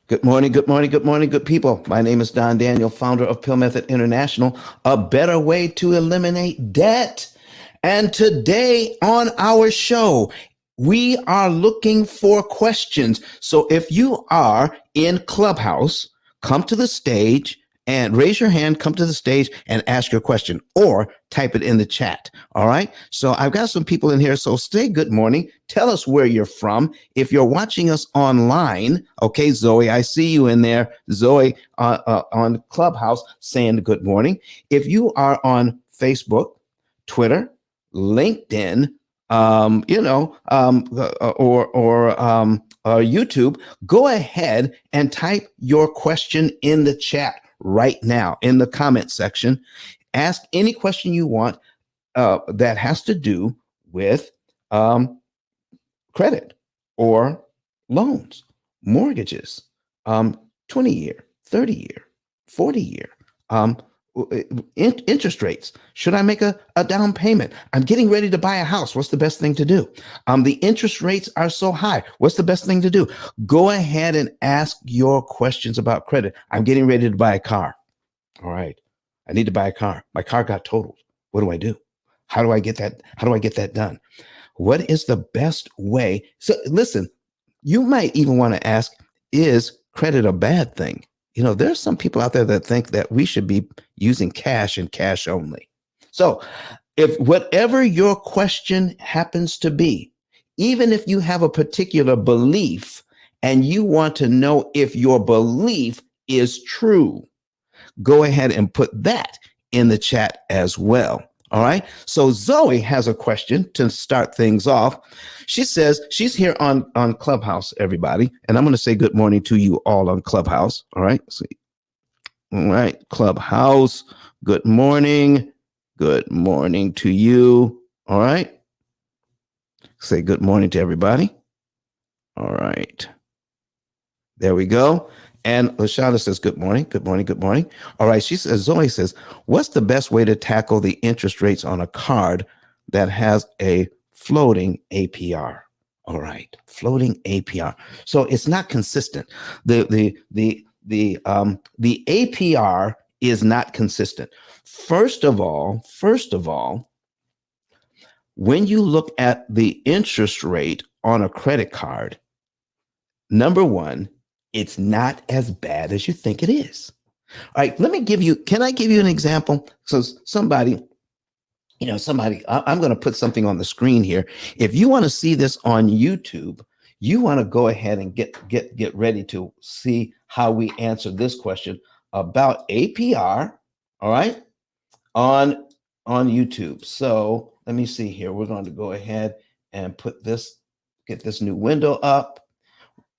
Good morning, good morning, good morning, good people. My name is Don Daniel, founder of Pill Method International, a better way to eliminate debt. And today on our show, we are looking for questions. So if you are in Clubhouse, come to the stage and raise your hand, come to the stage and ask your question or type it in the chat. All right. So I've got some people in here. So say good morning. Tell us where you're from. If you're watching us online, okay, Zoe, I see you in there. Zoe on Clubhouse saying good morning. If you are on Facebook, Twitter, LinkedIn, or YouTube, go ahead and type your question in the chat right now in the comment section. Ask any question you want that has to do with credit or loans, mortgages, 20 year, 30 year, 40 year, interest rates. Should I make a down payment? I'm getting ready to buy a house. What's the best thing to do? The interest rates are so high. What's the best thing to do? Go ahead and ask your questions about credit. I'm getting ready to buy a car. All right. I need to buy a car. My car got totaled. What do I do? How do I get that? How do I get that done? What is the best way? So listen, you might even want to ask, is credit a bad thing? You know, there's some people out there that think that we should be using cash and cash only. So if whatever your question happens to be, even if you have a particular belief and you want to know if your belief is true, go ahead and put that in the chat as well. All right. So Zoe has a question to start things off. She says she's here on Clubhouse, everybody. And I'm going to say good morning to you all on Clubhouse. All right. So, all right. Clubhouse. Good morning. Good morning to you. All right. Say good morning to everybody. All right. There we go. And Lashana says, good morning, good morning, good morning. All right. She says, Zoe says, what's the best way to tackle the interest rates on a card that has a floating APR? All right. Floating APR. So it's not consistent. The APR is not consistent. First of all, when you look at the interest rate on a credit card, number one, it's not as bad as you think it is. All right, can I give you an example? So somebody, I'm going to put something on the screen here. If you want to see this on YouTube, you want to go ahead and get ready to see how we answer this question about APR, all right, on YouTube. So let me see here. We're going to go ahead and get this new window up.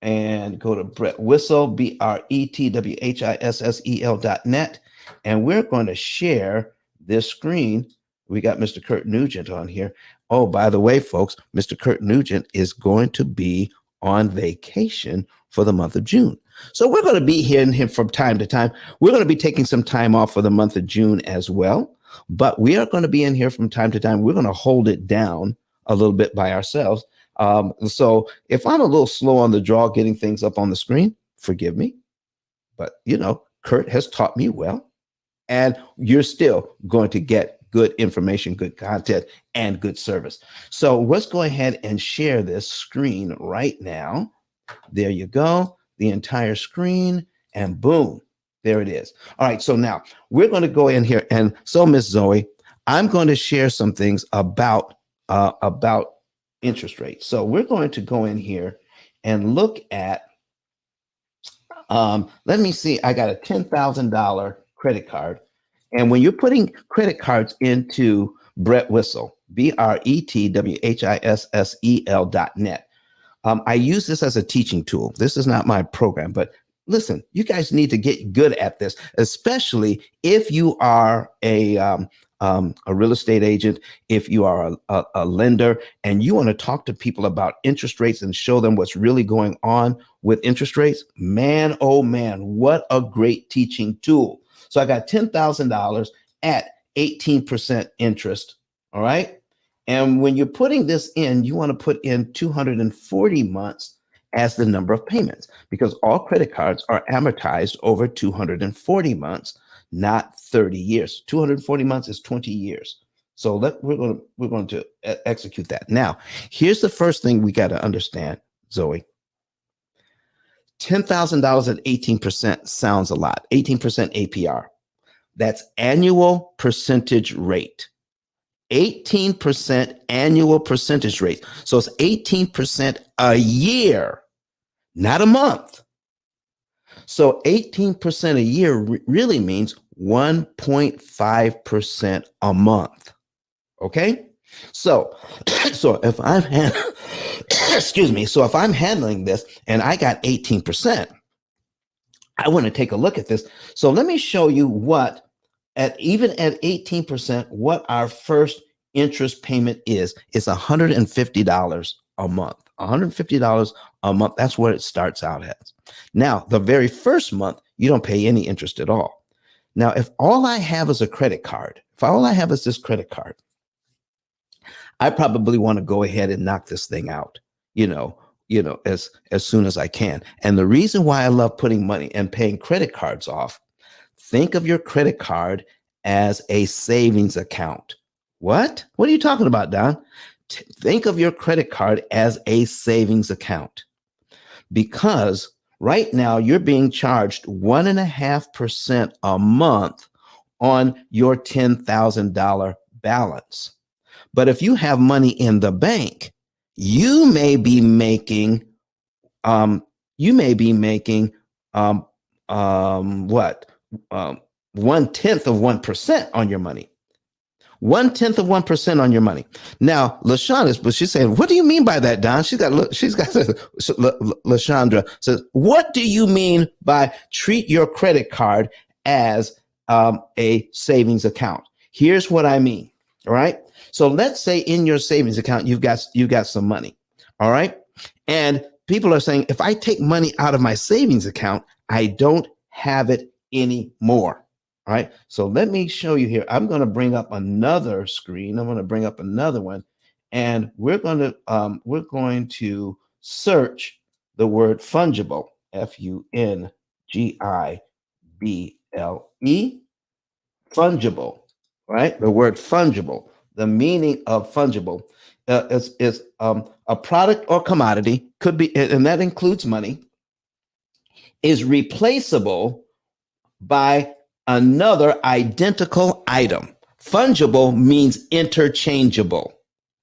And go to Brett Whistle, BRETWHISSEL.net. And we're going to share this screen. We got Mr. Kurt Nugent on here. Oh, by the way, folks, Mr. Kurt Nugent is going to be on vacation for the month of June. So we're going to be hearing him from time to time. We're going to be taking some time off for the month of June as well. But we are going to be in here from time to time. We're going to hold it down a little bit by ourselves. So if I'm a little slow on the draw getting things up on the screen, forgive me. But, Kurt has taught me well. And you're still going to get good information, good content, and good service. So let's go ahead and share this screen right now. There you go. The entire screen. And boom, there it is. All right. So now we're going to go in here. And so, Miss Zoe, I'm going to share some things about interest rates. So we're going to go in here and look at, let me see, I got a $10,000 credit card. And when you're putting credit cards into Brett Whistle, BRETWHISSEL.net, I use this as a teaching tool. This is not my program, but listen, you guys need to get good at this, especially if you are a real estate agent, if you are a lender and you want to talk to people about interest rates and show them what's really going on with interest rates, man, oh man, what a great teaching tool. So I got $10,000 at 18% interest. All right. And when you're putting this in, you want to put in 240 months as the number of payments, because all credit cards are amortized over 240 months, not 30 years. 240 months is 20 years. So we're going to execute that. Now, here's the first thing we got to understand, Zoe. $10,000 at 18% sounds a lot. 18% APR. That's annual percentage rate. 18% annual percentage rate. So it's 18% a year, not a month. So 18% a year really means 1.5% a month. Okay? So if I'm excuse me, so if I'm handling this and I got 18%, I want to take a look at this. So let me show you what even at 18%, what our first interest payment is. It's $150 a month. $150 a month. That's what it starts out as. Now, the very first month, you don't pay any interest at all. Now, if all I have is a credit card, if all I have is this credit card, I probably want to go ahead and knock this thing out, as soon as I can. And the reason why I love putting money and paying credit cards off, think of your credit card as a savings account. What? What are you talking about, Don? Think of your credit card as a savings account, because right now you're being charged 1.5% a month on your $10,000 balance. But if you have money in the bank, you may be making what? 1/10 of 1% on your money. 1/10 of 1% on your money. Now, LaShonda, but she's saying, what do you mean by that, Don? She's got LaShondra says, what do you mean by treat your credit card as a savings account? Here's what I mean. All right. So let's say in your savings account, you've got some money. All right. And people are saying, if I take money out of my savings account, I don't have it anymore. All right. So let me show you here. I'm going to bring up another screen. I'm going to bring up another one, and we're going to search the word fungible, Fungible, fungible, right? The word fungible. The meaning of fungible is a product or commodity, could be, and that includes money, is replaceable by another identical item. Fungible means interchangeable.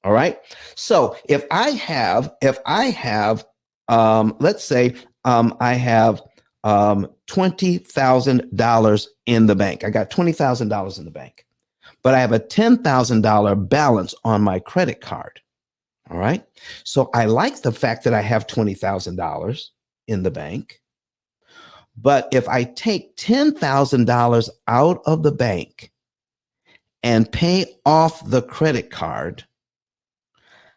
All right. So if I have, let's say I have $20,000 in the bank. I got $20,000 in the bank, but I have a $10,000 balance on my credit card. All right. So I like the fact that I have $20,000 in the bank. But if I take $10,000 out of the bank and pay off the credit card,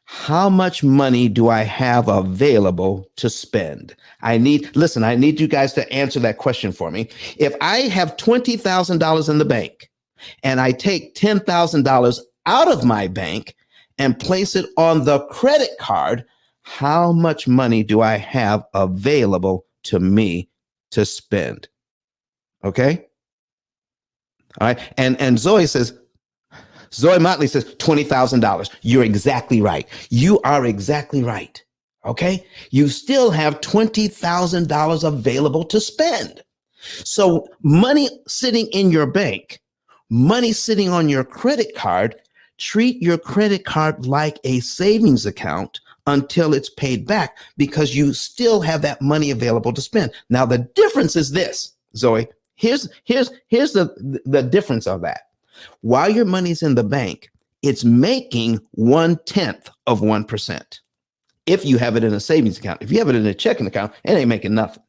how much money do I have available to spend? I need you guys to answer that question for me. If I have $20,000 in the bank and I take $10,000 out of my bank and place it on the credit card, how much money do I have available to me to spend? Okay. All right. And Zoe Motley says $20,000. You're exactly right. You are exactly right. Okay. You still have $20,000 available to spend. So money sitting in your bank, money sitting on your credit card, treat your credit card like a savings account until it's paid back, because you still have that money available to spend. Now, the difference is this, Zoe. Here's the difference of that. While your money's in the bank, it's making 1/10 of 1%. If you have it in a savings account, if you have it in a checking account, it ain't making nothing.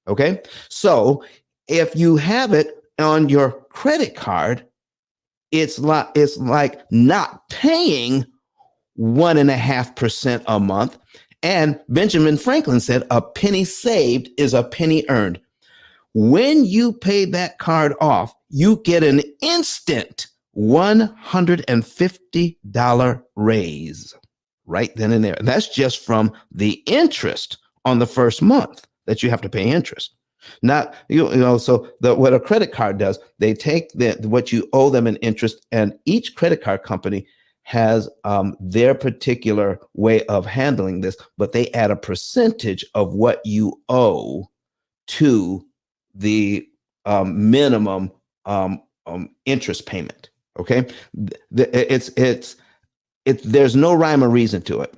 Okay. So if you have it on your credit card, it's like not paying 1.5% a month. And Benjamin Franklin said, a penny saved is a penny earned. When you pay that card off, you get an instant $150 raise. right then and there. And that's just from the interest on the first month that you have to pay interest. Not so what a credit card does, they take what you owe them in interest, and each credit card company has their particular way of handling this, but they add a percentage of what you owe to the minimum interest payment. Okay, there's no rhyme or reason to it.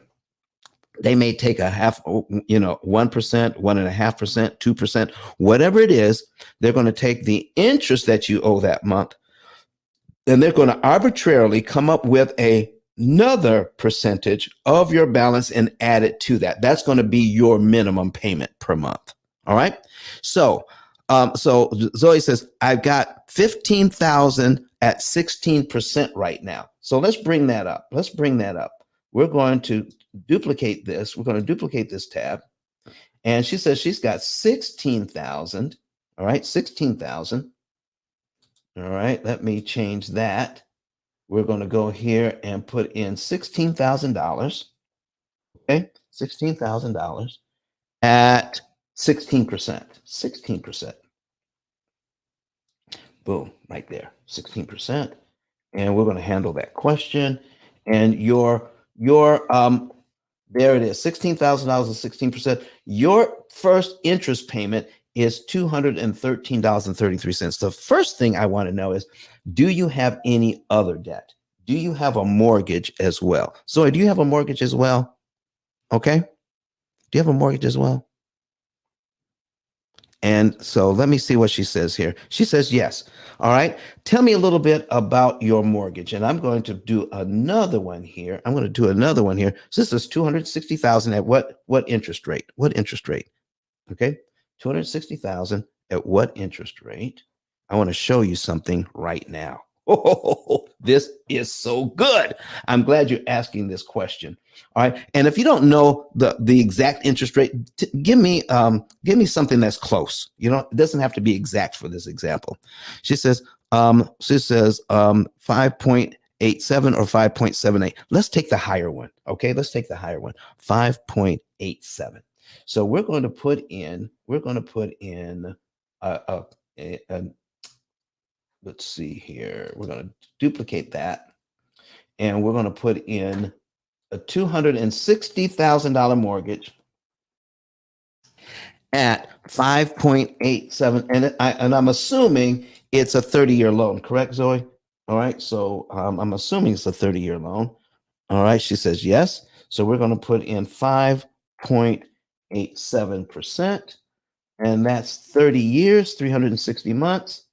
They may take a half, 1%, 1.5%, 2%, whatever it is. They're going to take the interest that you owe that month, and they're going to arbitrarily come up with another percentage of your balance and add it to that. That's going to be your minimum payment per month. All right. So Zoe says, I've got 15,000 at 16% right now. So let's bring that up. We're going to duplicate this. We're going to duplicate this tab. And she says she's got 16,000. All right. 16,000. All right. Let me change that. We're going to go here and put in $16,000. Okay. $16,000 at 16%. 16%. Boom, right there. 16%. And we're going to handle that question. And your there it is, $16,000 and 16%. Your first interest payment is $213.33. The first thing I want to know is, do you have any other debt? Do you have a mortgage as well? Zoe, do you have a mortgage as well? Okay. Do you have a mortgage as well? And so let me see what she says here. She says, yes. All right. Tell me a little bit about your mortgage. And I'm going to do another one here. So this is 260,000 at what interest rate? What interest rate? Okay. 260,000 at what interest rate? I want to show you something right now. Oh, this is so good. I'm glad you're asking this question. All right. And if you don't know the exact interest rate, give me something that's close. It doesn't have to be exact for this example. She says 5.87 or 5.78. Let's take the higher one. Okay. Let's take the higher one. 5.87. So we're going to put in let's see here. We're going to duplicate that, and we're going to put in a $260,000 mortgage at 5.87, and I'm assuming it's a 30-year loan, correct, Zoe? All right, so I'm assuming it's a 30-year loan. All right, she says yes. So we're going to put in 5.87%, and that's 30 years, 360 months.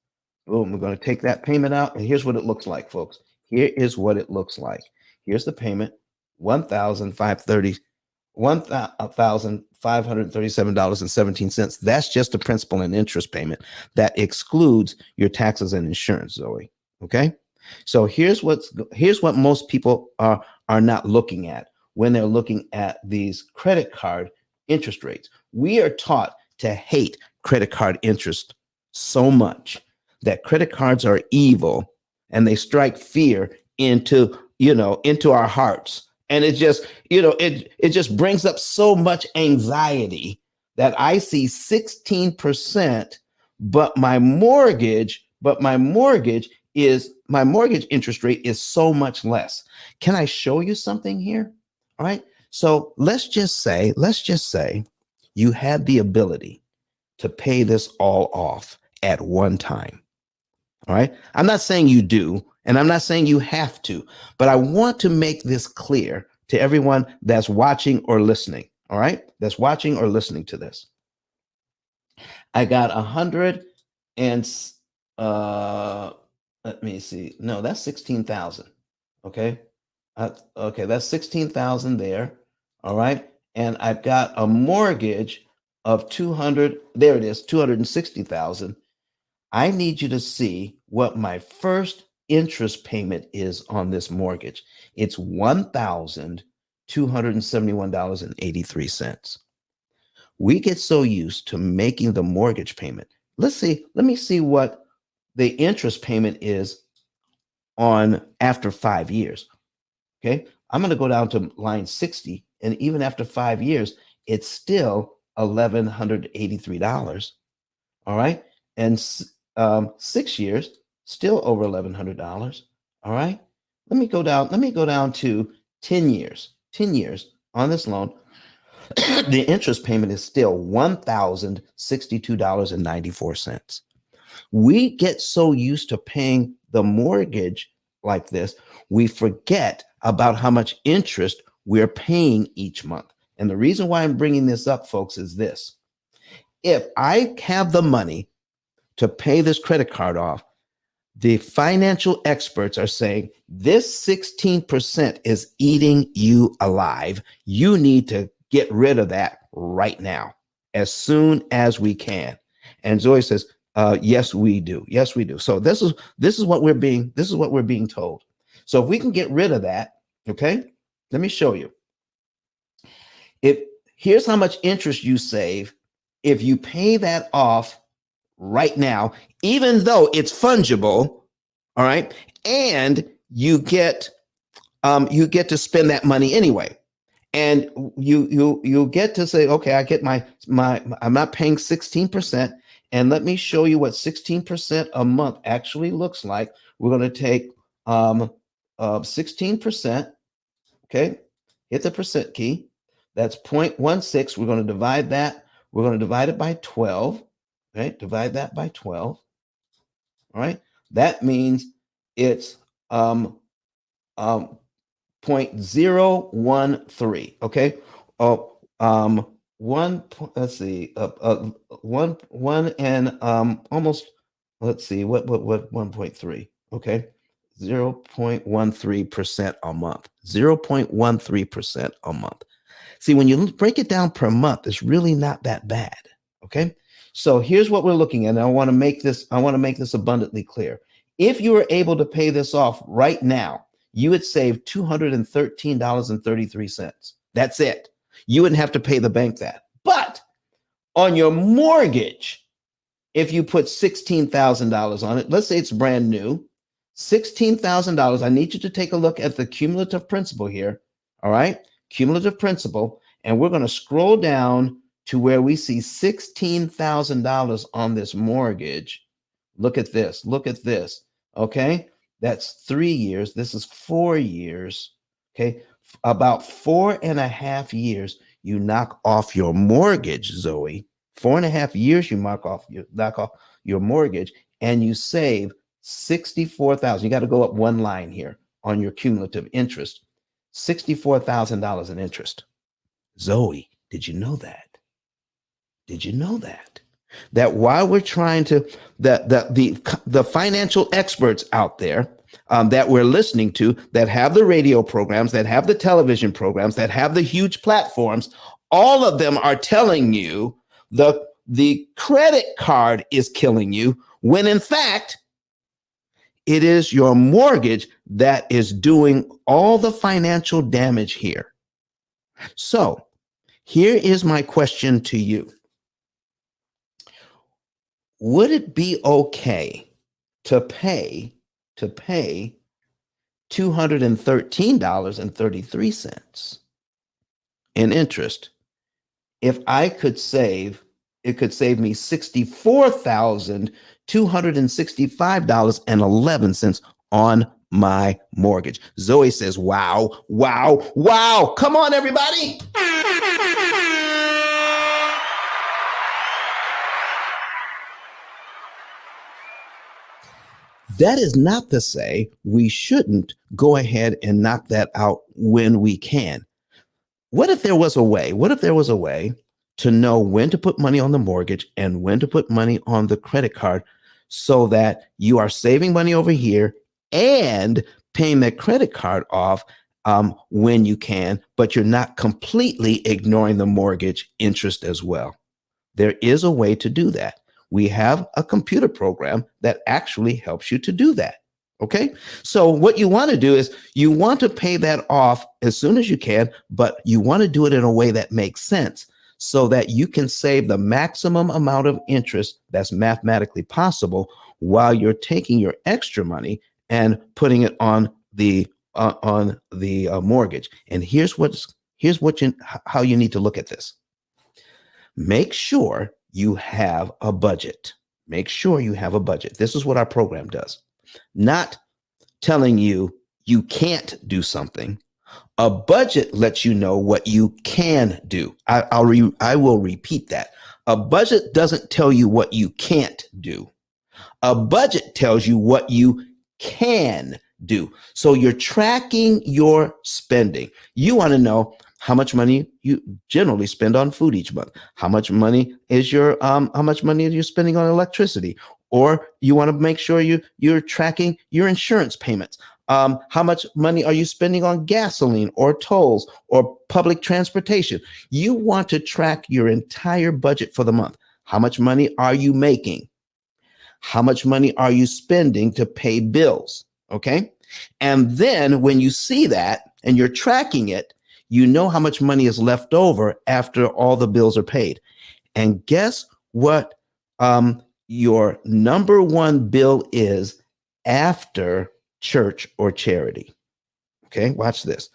Boom, we're going to take that payment out, and here's what it looks like, folks. Here is what it looks like. Here's the payment, $1,537.17. That's just the principal and interest payment. That excludes your taxes and insurance, Zoe. Okay? So here's what most people are not looking at when they're looking at these credit card interest rates. We are taught to hate credit card interest so much that credit cards are evil, and they strike fear into our hearts. And it just, it just brings up so much anxiety that I see 16%, but my mortgage interest rate is so much less. Can I show you something here? All right. So let's just say you had the ability to pay this all off at one time. All right. I'm not saying you do, and I'm not saying you have to, but I want to make this clear to everyone that's watching or listening. All right. That's watching or listening to this. I got 100 and let me see. No, that's 16,000. Okay. Okay. That's 16,000 there. All right. And I've got a mortgage of 200. There it is. 260,000. I need you to see what my first interest payment is on this mortgage. It's $1,271.83. We get so used to making the mortgage payment. Let me see what the interest payment is on after 5 years. Okay. I'm going to go down to line 60. And even after 5 years, it's still $1,183. All right. And 6 years, still over $1,100. All right. Let me go down to 10 years. 10 years on this loan. The interest payment is still $1,062.94. We get so used to paying the mortgage like this, we forget about how much interest we're paying each month. And the reason why I'm bringing this up, folks, is this. If I have the money to pay this credit card off, the financial experts are saying this 16% is eating you alive. You need to get rid of that right now, as soon as we can. And Zoe says, yes, we do. Yes, we do. So this is what we're being told. So if we can get rid of that, okay, let me show you. Here's how much interest you save if you pay that off right now, even though it's fungible, all right, and you get to spend that money anyway, and you get to say, okay, I get my I'm not paying 16%, and let me show you what 16% a month actually looks like. We're going to take 16%, okay, hit the percent key. That's 0.16. We're going to divide that. We're going to divide it by 12. Okay, divide that by 12. All right, that means it's 0.013. Okay, let's see, one and almost, let's see, what 1.3. Okay, 0.13% a month. 0.13% a month. See, when you break it down per month, it's really not that bad. Okay. So here's what we're looking at. And I want to make this abundantly clear. If you were able to pay this off right now, you would save $213.33. That's it. You wouldn't have to pay the bank that. But on your mortgage, if you put $16,000 on it, let's say it's brand new, $16,000. I need you to take a look at the cumulative principal here. All right. Cumulative principal. And we're going to scroll down to where we see $16,000 on this mortgage. Look at this. Look at this. Okay. That's 3 years. This is 4 years. Okay. About 4.5 years, you knock off your mortgage, Zoe. 4.5 years, you knock off your mortgage, and you save $64,000. You got to go up one line here on your cumulative interest. $64,000 in interest. Zoe, did you know that? Did you know that? That while we're trying to, the financial experts out there that we're listening to, that have the radio programs, that have the television programs, that have the huge platforms, all of them are telling you the credit card is killing you, when in fact, it is your mortgage that is doing all the financial damage here. So here is my question to you. Would it be okay to pay $213.33 in interest if I could save, it could save me $64,265.11 on my mortgage? Zoe says, wow, wow, wow. Come on, everybody. That is not to say we shouldn't go ahead and knock that out when we can. What if there was a way? What if there was a way to know when to put money on the mortgage and when to put money on the credit card, so that you are saving money over here and paying that credit card off when you can, but you're not completely ignoring the mortgage interest as well? There is a way to do that. We have a computer program that actually helps you to do that. Okay. So what you want to do is you want to pay that off as soon as you can, but you want to do it in a way that makes sense, so that you can save the maximum amount of interest that's mathematically possible, while you're taking your extra money and putting it on the on the mortgage. And here's what you how you need to look at this. Make sure you have a budget. Make sure you have a budget. This is what our program does. Not telling you you can't do something. A budget lets you know what you can do. I will repeat that. A budget doesn't tell you what you can't do. A budget tells you what you can do. So you're tracking your spending. You want to know how much money you generally spend on food each month. How much money is how much money are you spending on electricity? Or you want to make sure you're tracking your insurance payments. How much money are you spending on gasoline or tolls or public transportation? You want to track your entire budget for the month. How much money are you making? How much money are you spending to pay bills? Okay. And then when you see that and you're tracking it, you know how much money is left over after all the bills are paid. And guess what? Your number one bill is after church or charity. Okay. Watch this.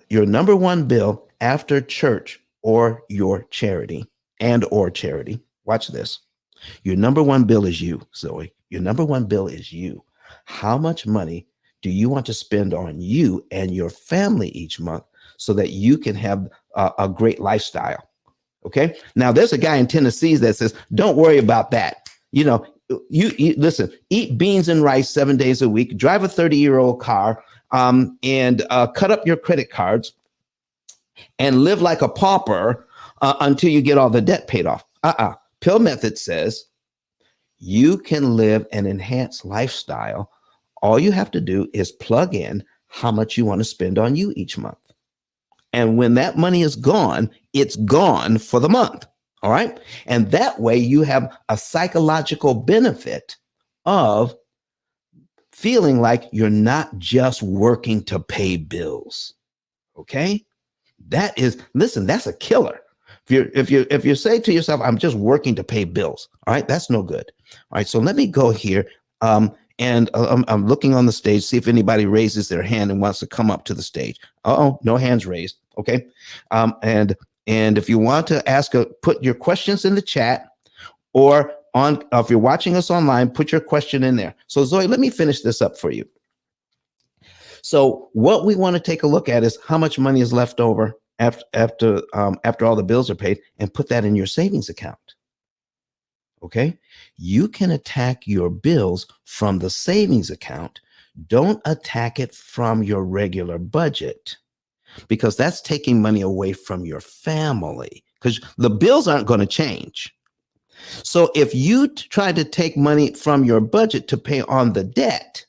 Your number one bill after church or your charity or charity. Watch this. Your number one bill is you, Zoe. Your number one bill is you. How much money do you want to spend on you and your family each month so that you can have a great lifestyle? Okay. Now, there's a guy in Tennessee that says, don't worry about that. You listen, eat beans and rice 7 days a week, drive a 30-year-old car, and cut up your credit cards and live like a pauper until you get all the debt paid off. P.I.L.L method says you can live an enhanced lifestyle. All you have to do is plug in how much you want to spend on you each month. And when that money is gone, it's gone for the month. All right. And that way you have a psychological benefit of feeling like you're not just working to pay bills. Okay. That's a killer. If you say to yourself, I'm just working to pay bills, all right, that's no good. All right, so let me go here. And I'm looking on the stage, see if anybody raises their hand and wants to come up to the stage. No hands raised. Okay. And if you want to put your questions in the chat, or if you're watching us online, put your question in there. So Zoe, let me finish this up for you. So what we want to take a look at is how much money is left over after all the bills are paid, and put that in your savings account. Okay. You can attack your bills from the savings account. Don't attack it from your regular budget, because that's taking money away from your family, because the bills aren't going to change. So if you try to take money from your budget to pay on the debt,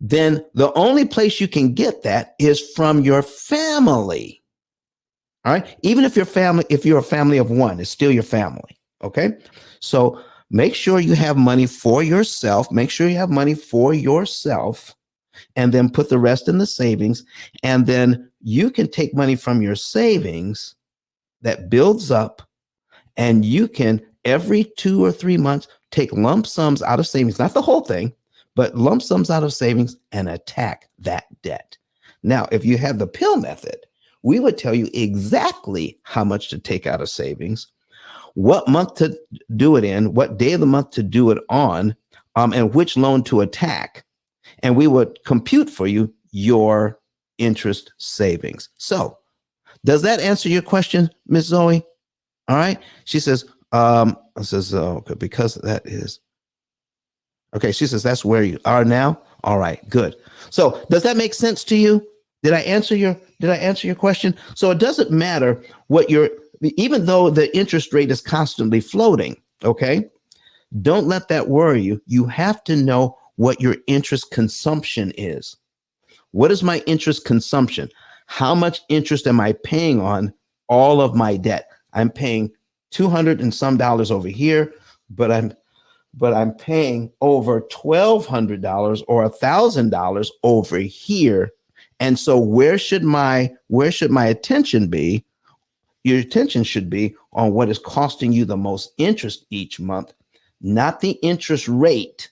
then the only place you can get that is from your family. All right. Even if you're a family of one, it's still your family. Okay. So make sure you have money for yourself. Make sure you have money for yourself, and then put the rest in the savings. And then you can take money from your savings that builds up, and you can every 2 or 3 months take lump sums out of savings, not the whole thing, but lump sums out of savings, and attack that debt. Now, if you have the P.I.L.L method, we would tell you exactly how much to take out of savings, what month to do it in, what day of the month to do it on, and which loan to attack. And we would compute for you your interest savings. So does that answer your question, Miss Zoe? All right. She says, okay, because that is, okay. She says, that's where you are now. All right, good. So does that make sense to you? Did I answer your question? So it doesn't matter even though the interest rate is constantly floating, okay? Don't let that worry you. You have to know what your interest consumption is. What is my interest consumption? How much interest am I paying on all of my debt? I'm paying $200 and some over here, but I'm paying over $1,200 or $1,000 over here. And so where should my attention be? Your attention should be on what is costing you the most interest each month, not the interest rate,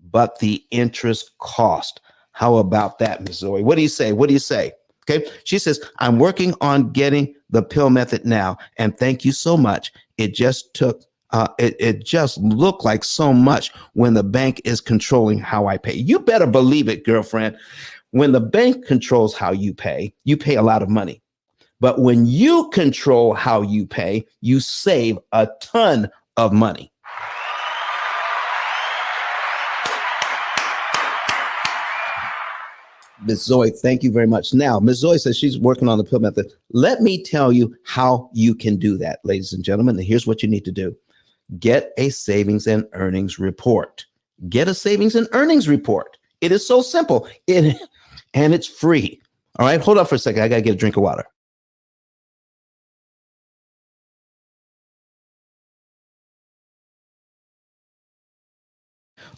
but the interest cost. How about that, Ms. Zoe? What do you say? What do you say? Okay. She says, I'm working on getting the pill method now. And thank you so much. It just took, it just looked like so much when the bank is controlling how I pay. You better believe it, girlfriend. When the bank controls how you pay a lot of money. But when you control how you pay, you save a ton of money. Ms. Zoe, thank you very much. Now, Ms. Zoe says she's working on the pill method. Let me tell you how you can do that, ladies and gentlemen. And here's what you need to do. Get a savings and earnings report. Get a savings and earnings report. It is so simple. And it's free. All right, hold up for a second. I got to get a drink of water.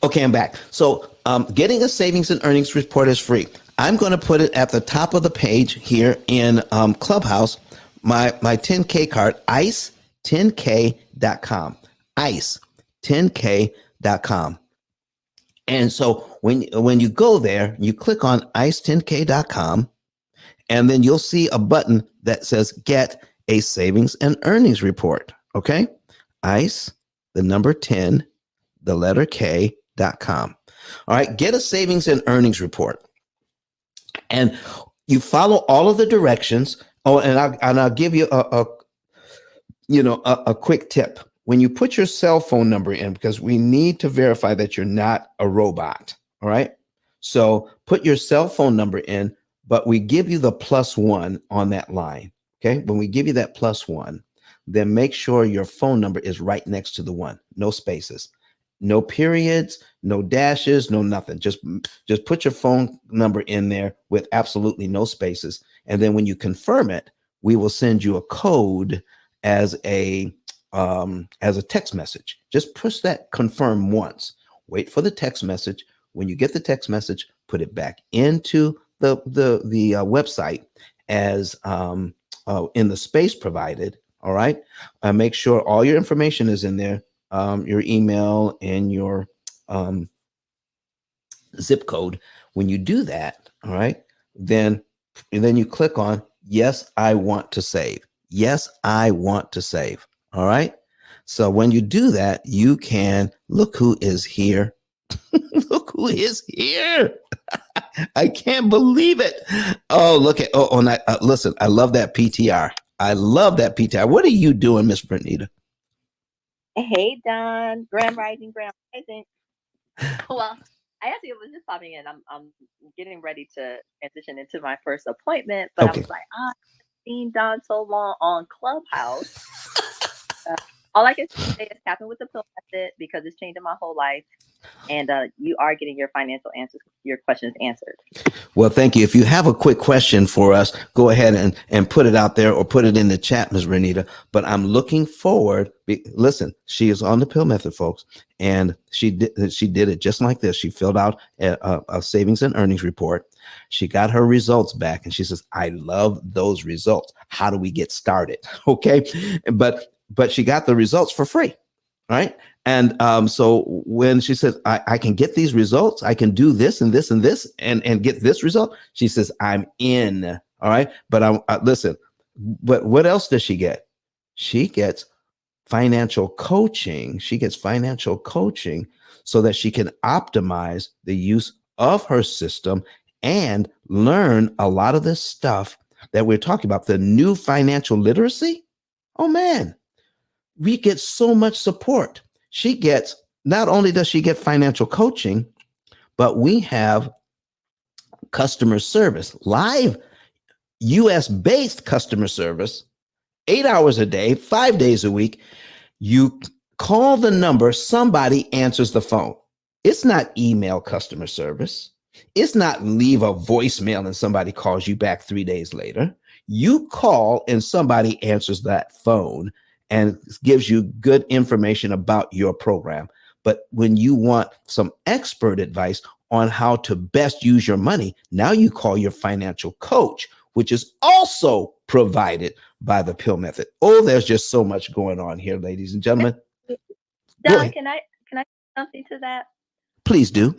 Okay, I'm back. So getting a savings and earnings report is free. I'm going to put it at the top of the page here in Clubhouse, my 10K card, ice10k.com, ice10k.com. And so when you go there, you click on ice10k.com, and then you'll see a button that says get a savings and earnings report. Okay, ice, the number 10, the letter K.com. All right, get a savings and earnings report. And you follow all of the directions. Oh, and I'll give you a quick tip. When you put your cell phone number in, because we need to verify that you're not a robot. All right. So put your cell phone number in, but we give you the +1 on that line. Okay. When we give you that +1, then make sure your phone number is right next to the 1. No spaces, no periods, no dashes, no nothing. Just put your phone number in there with absolutely no spaces. And then when you confirm it, we will send you a code as a text message. Just push that confirm once. Wait for the text message. When you get the text message, put it back into the website as in the space provided. All right. Make sure all your information is in there. Your email and your zip code. When you do that, all right, then you click on yes, I want to save. Yes, I want to save. All right. So when you do that, you can look who is here. Look who is here. I can't believe it. Oh, look at listen, I love that PTR. I love that PTR. What are you doing, Miss Bernita? Hey, Don. Grand Rising, Grand Rising. Well, I actually was just popping in. I'm getting ready to transition into my first appointment, but I Okay. was like, I've seen Don so long on Clubhouse. All I can say is happen with the pill method because it's changing my whole life. And you are getting your financial answers, your questions answered. Well, thank you. If you have a quick question for us, go ahead and put it out there or put it in the chat, Ms. Renita. But I'm looking forward. Listen, she is on the pill method, folks, and she did it just like this. She filled out a savings and earnings report. She got her results back, and she says, "I love those results. How do we get started?" Okay, but she got the results for free, right? And so when she says, I can get these results, I can do this and this and this and get this result, she says, I'm in. All right. But listen, but what else does she get? She gets financial coaching. She gets financial coaching so that she can optimize the use of her system and learn a lot of this stuff that we're talking about, the new financial literacy. Oh, man, we get so much support. She gets, not only does she get financial coaching, but we have customer service, live US based customer service, 8 hours a day, 5 days a week. You call the number, somebody answers the phone. It's not email customer service. It's not leave a voicemail and somebody calls you back 3 days later. You call and somebody answers that phone and gives you good information about your program. But when you want some expert advice on how to best use your money, now you call your financial coach, which is also provided by the P.I.L.L method. Oh, there's just so much going on here, ladies and gentlemen. Don, can I say something to that? Please do.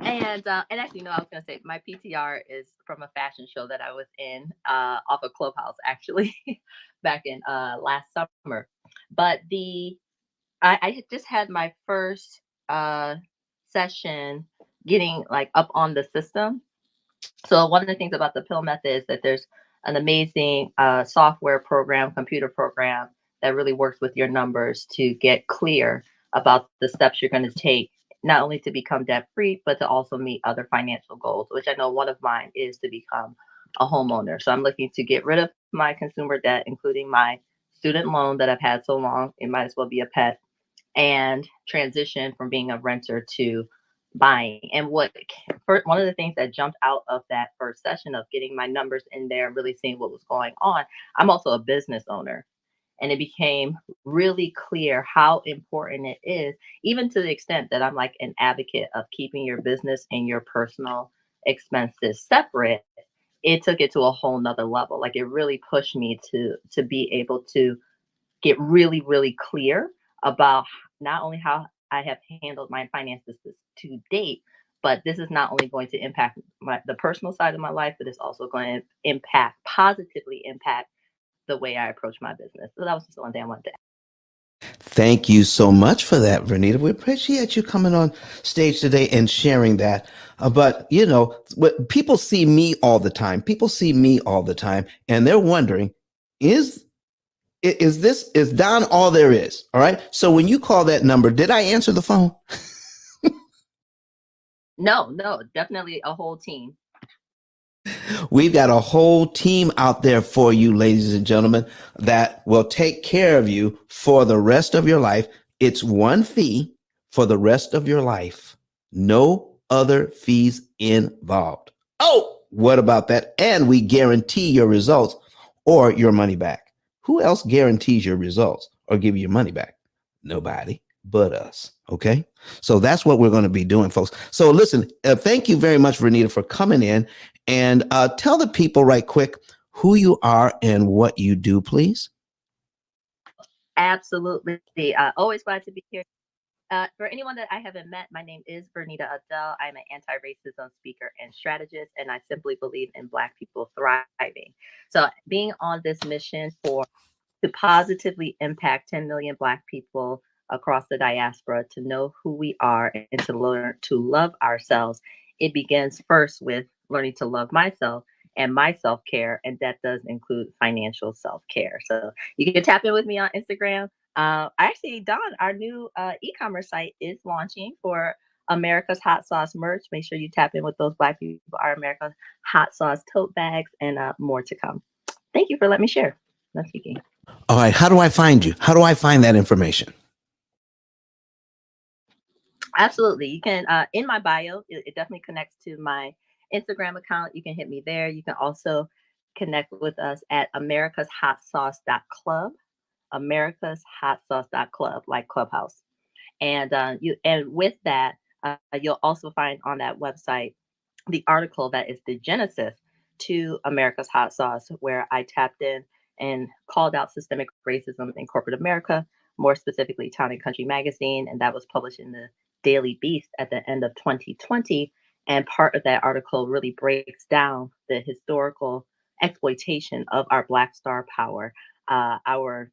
And actually, no, I was gonna say my PTR is from a fashion show that I was in off of Clubhouse actually back in last summer. But I had just had my first session getting like up on the system. So one of the things about the pill method is that there's an amazing software program, computer program that really works with your numbers to get clear about the steps you're going to take, not only to become debt free, but to also meet other financial goals, which I know one of mine is to become a homeowner. So I'm looking to get rid of my consumer debt, including my student loan that I've had so long, it might as well be a pet, and transition from being a renter to buying. And one of the things that jumped out of that first session of getting my numbers in there and really seeing what was going on, I'm also a business owner. And it became really clear how important it is, even to the extent that I'm like an advocate of keeping your business and your personal expenses separate. It took it to a whole nother level. Like it really pushed me to be able to get really, really clear about not only how I have handled my finances to date, but this is not only going to impact the personal side of my life, but it's also going to positively impact the way I approach my business. So that was just one thing I wanted to add. Thank you so much for that, Vernita. We appreciate you coming on stage today and sharing that. But you know, people see me all the time. People see me all the time, and they're wondering, is is Don all there is? All right. So when you call that number, did I answer the phone? No, no, definitely a whole team. We've got a whole team out there for you, ladies and gentlemen, that will take care of you for the rest of your life. It's one fee for the rest of your life. No other fees involved. Oh, what about that? And we guarantee your results or your money back. Who else guarantees your results or give you your money back? Nobody but us. Okay. So that's what we're going to be doing, folks. So listen, thank you very much, Vernita, for coming in and tell the people right quick who you are and what you do, please. Absolutely. Always glad to be here. For anyone that I haven't met, my name is Vernita Adele. I'm an anti-racism speaker and strategist, and I simply believe in Black people thriving. So being on this mission to positively impact 10 million Black people across the diaspora to know who we are and to learn to love ourselves, it begins first with learning to love myself and my self care. And that does include financial self care. So you can tap in with me on Instagram. Actually, Don, our new e commerce site is launching for America's Hot Sauce merch. Make sure you tap in with those Black people are America's Hot Sauce tote bags and more to come. Thank you for letting me share. That's speaking. All right. How do I find you? How do I find that information? Absolutely. You can, in my bio, it definitely connects to my Instagram account. You can hit me there. You can also connect with us at americashotsauce.club, americashotsauce.club, like Clubhouse. And with that, you'll also find on that website the article that is the genesis to America's Hot Sauce, where I tapped in and called out systemic racism in corporate America, more specifically Town and Country magazine, and that was published in the Daily Beast at the end of 2020. And part of that article really breaks down the historical exploitation of our Black star power, our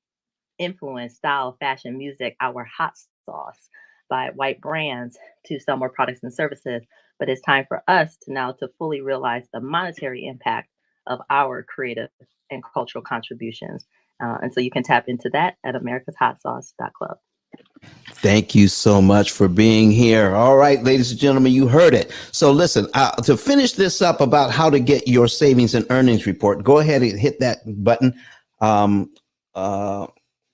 influence, style, fashion, music, our hot sauce by white brands to sell more products and services. But it's time for us to now to fully realize the monetary impact of our creative and cultural contributions. And so you can tap into that at americashotsauce.club. Thank you so much for being here. All right, ladies and gentlemen, you heard it. So listen, to finish this up about how to get your savings and earnings report, go ahead and hit that button um,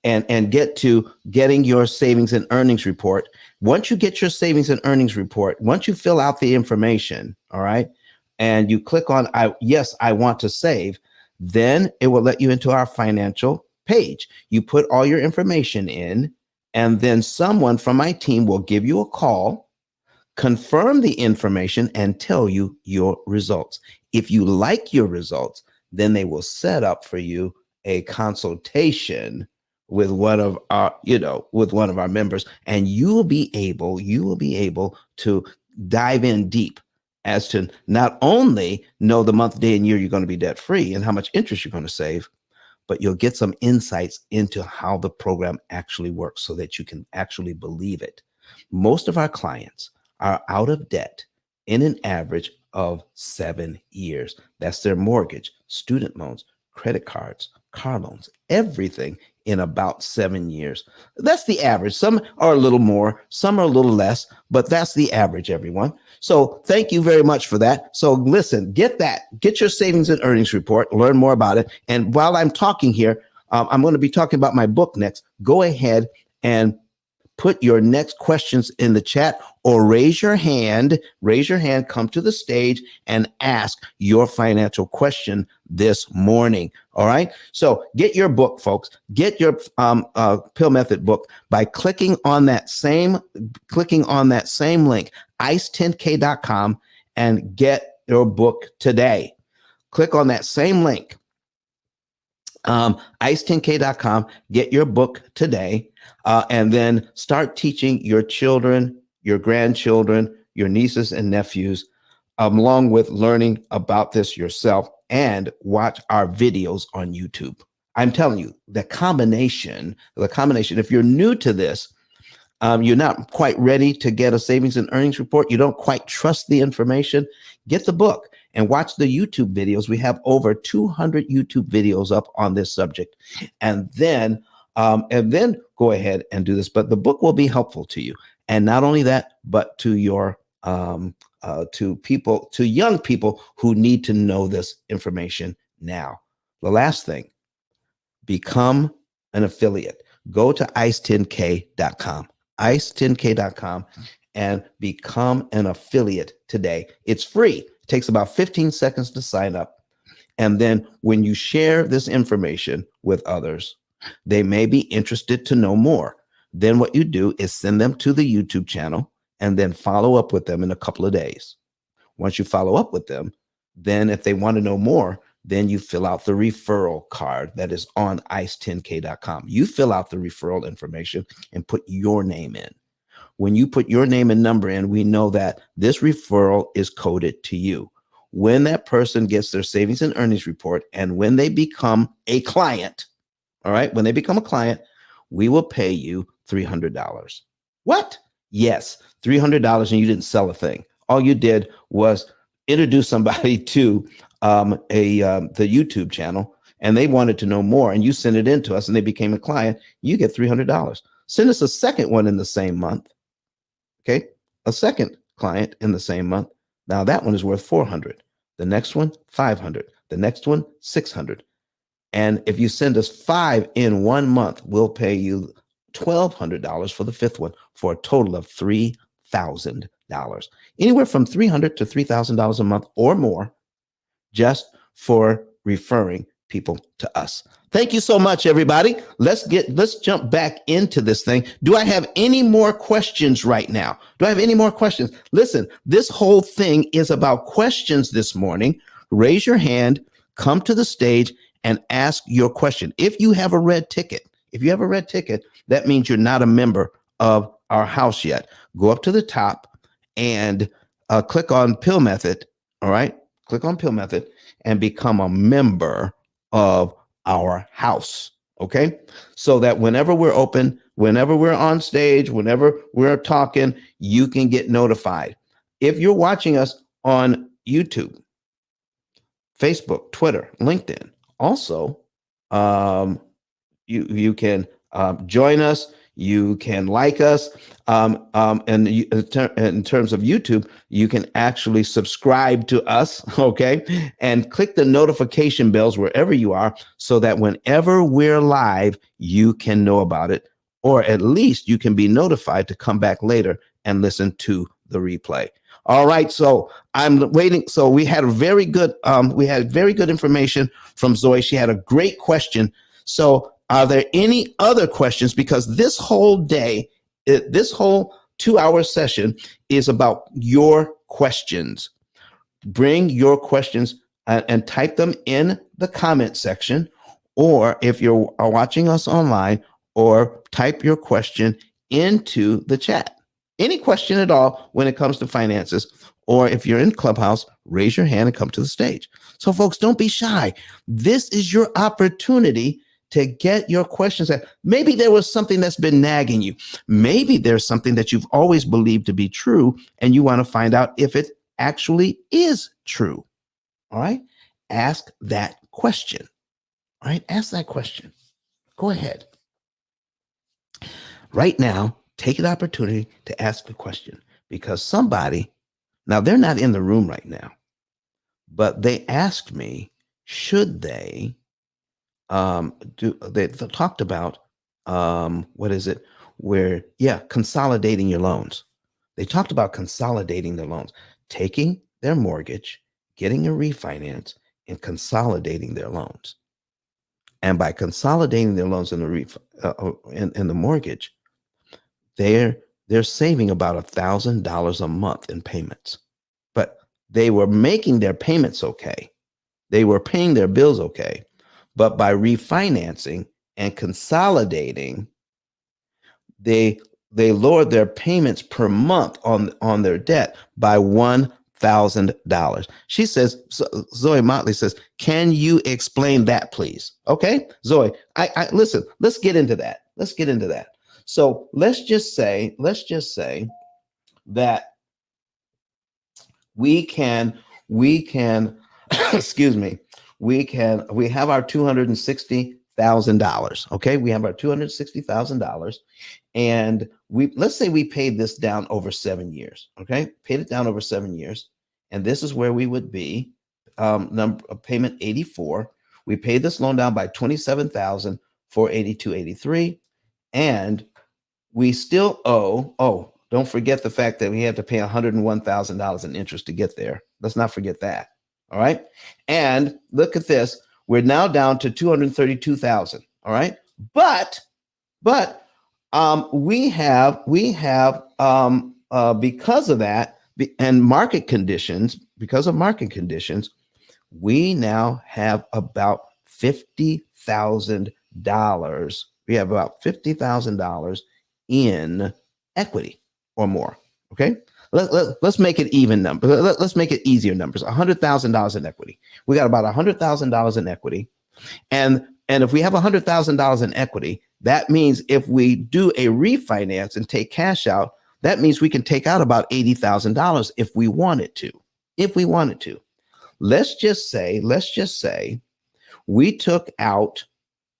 and get to getting your savings and earnings report. Once you get your savings and earnings report, once you fill out the information, all right, and you click on yes, I want to save, then it will let you into our financial page. You put all your information in, and then someone from my team will give you a call, confirm the information, and tell you your results. If you like your results, then they will set up for you a consultation with one of our, with one of our members, and you will be able to dive in deep as to not only know the month, day, and year you're going to be debt free and how much interest you're going to save, but you'll get some insights into how the program actually works so that you can actually believe it. Most of our clients are out of debt in an average of 7 years. That's their mortgage, student loans, credit cards, car loans, everything in about 7 years. That's the average. Some are a little more, some are a little less, but that's the average, everyone. So thank you very much for that. So listen, get your savings and earnings report, learn more about it. And while I'm talking here, I'm going to be talking about my book next. Go ahead and put your next questions in the chat or raise your hand, come to the stage and ask your financial question this morning. All right. So get your book, folks, get your Pill Method book by clicking on that same link, ice10k.com, and get your book today. Click on that same link, ice10k.com, get your book today, and then start teaching your children, your grandchildren, your nieces and nephews, along with learning about this yourself, and watch our videos on YouTube. I'm telling you, the combination, if you're new to this, you're not quite ready to get a savings and earnings report, you don't quite trust the information, get the book and watch the YouTube videos. We have over 200 YouTube videos up on this subject. And then go ahead and do this. But the book will be helpful to you. And not only that, but to your to young people who need to know this information now. The last thing, become an affiliate. Go to ice10k.com, ice10k.com, and become an affiliate today. It's free. It takes about 15 seconds to sign up. And then when you share this information with others, they may be interested to know more. Then what you do is send them to the YouTube channel and then follow up with them in a couple of days. Once you follow up with them, then if they want to know more, then you fill out the referral card that is on ice10k.com. You fill out the referral information and put your name in. When you put your name and number in, we know that this referral is coded to you. When that person gets their savings and earnings report and when they become a client, all right, when they become a client, we will pay you $300. What? Yes, $300, and you didn't sell a thing. All you did was introduce somebody to the YouTube channel, and they wanted to know more, and you sent it in to us, and they became a client. You get $300. Send us a second one in the same month. Okay, a second client in the same month. Now that one is worth $400. The next one, $500. The next one, $600. And if you send us 5 in 1 month, we'll pay you $1,200 for the fifth one, for a total of $3,000. Anywhere from $300 to $3,000 a month or more, just for referring people to us. Thank you so much, everybody. Let's jump back into this thing. Do I have any more questions right now? Do I have any more questions? Listen, this whole thing is about questions this morning. Raise your hand, come to the stage, and ask your question. If you have a red ticket, that means you're not a member of our house yet. Go up to the top and click on Pill Method. All right. Click on Pill Method and become a member of our house. Okay. So that whenever we're open, whenever we're on stage, whenever we're talking, you can get notified. If you're watching us on YouTube, Facebook, Twitter, LinkedIn, also, you can join us. You can like us. And in terms of YouTube, you can actually subscribe to us, okay? And click the notification bells wherever you are so that whenever we're live, you can know about it, or at least you can be notified to come back later and listen to the replay. All right, so I'm waiting. So we had very good information from Zoe. She had a great question. So are there any other questions? Because this whole day, this whole 2-hour session is about your questions. Bring your questions and type them in the comment section, or if you're watching us online, or type your question into the chat. Any question at all when it comes to finances, or if you're in Clubhouse, raise your hand and come to the stage. So, folks, don't be shy. This is your opportunity to get your questions at. Maybe there was something that's been nagging you. Maybe there's something that you've always believed to be true, and you want to find out if it actually is true. All right. Ask that question. All right. Ask that question. Go ahead. Right now, take an opportunity to ask the question, because somebody, now they're not in the room right now, but they asked me, should they they talked about what is it? Where, yeah, consolidating your loans. They talked about consolidating their loans, taking their mortgage, getting a refinance, and consolidating their loans. And by consolidating their loans in the mortgage, they're saving about $1,000 a month in payments. But they were making their payments okay. They were paying their bills okay. But by refinancing and consolidating, they lowered their payments per month on their debt by $1,000. She says, Zoe Motley says, can you explain that, please? Okay, Zoe, I listen, let's get into that. So let's just say that we can excuse me, we have our $260,000. Okay, we have our $260,000, and let's say we paid this down over 7 years. Okay, paid it down over 7 years, and this is where we would be. Payment 84. We paid this loan down by $27,482.83, and we still owe. Oh, don't forget the fact that we had to pay $101,000 in interest to get there. Let's not forget that. All right, and look at this. We're now down to $232,000. All right, but we have because of that and market conditions, we now have about $50,000. We have about $50,000 in equity or more. Okay, let's make it even number. Let's make it easier numbers. $100,000 in equity. We got about $100,000 in equity, and if we have $100,000 in equity, that means if we do a refinance and take cash out, that means we can take out about $80,000 if we wanted to. Let's just say we took out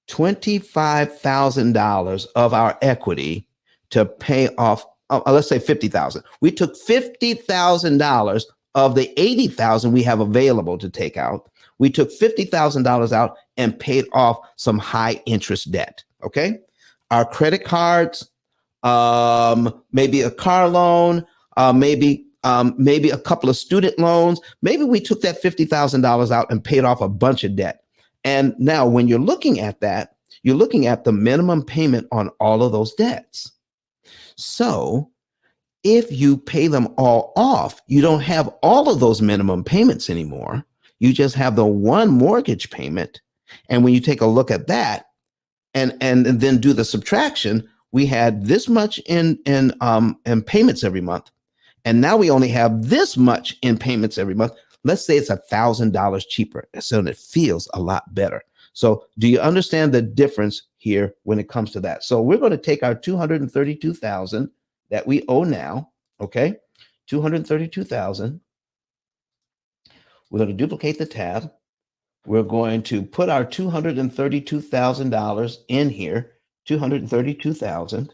$25,000 of our equity to pay off. Let's say $50,000. We took $50,000 of the $80,000 we have available to take out. We took $50,000 out and paid off some high interest debt. Okay, our credit cards, maybe a car loan, maybe a couple of student loans. Maybe we took that $50,000 out and paid off a bunch of debt. And now when you're looking at that, you're looking at the minimum payment on all of those debts. So if you pay them all off, you don't have all of those minimum payments anymore. You just have the one mortgage payment. And when you take a look at that and then do the subtraction, we had this much in payments every month. And now we only have this much in payments every month. Let's say it's $1,000 cheaper. So it feels a lot better. So do you understand the difference here when it comes to that? So we're going to take our $232,000 that we owe now. Okay, $232,000. We're going to duplicate the tab. We're going to put our $232,000 in here. $232,000.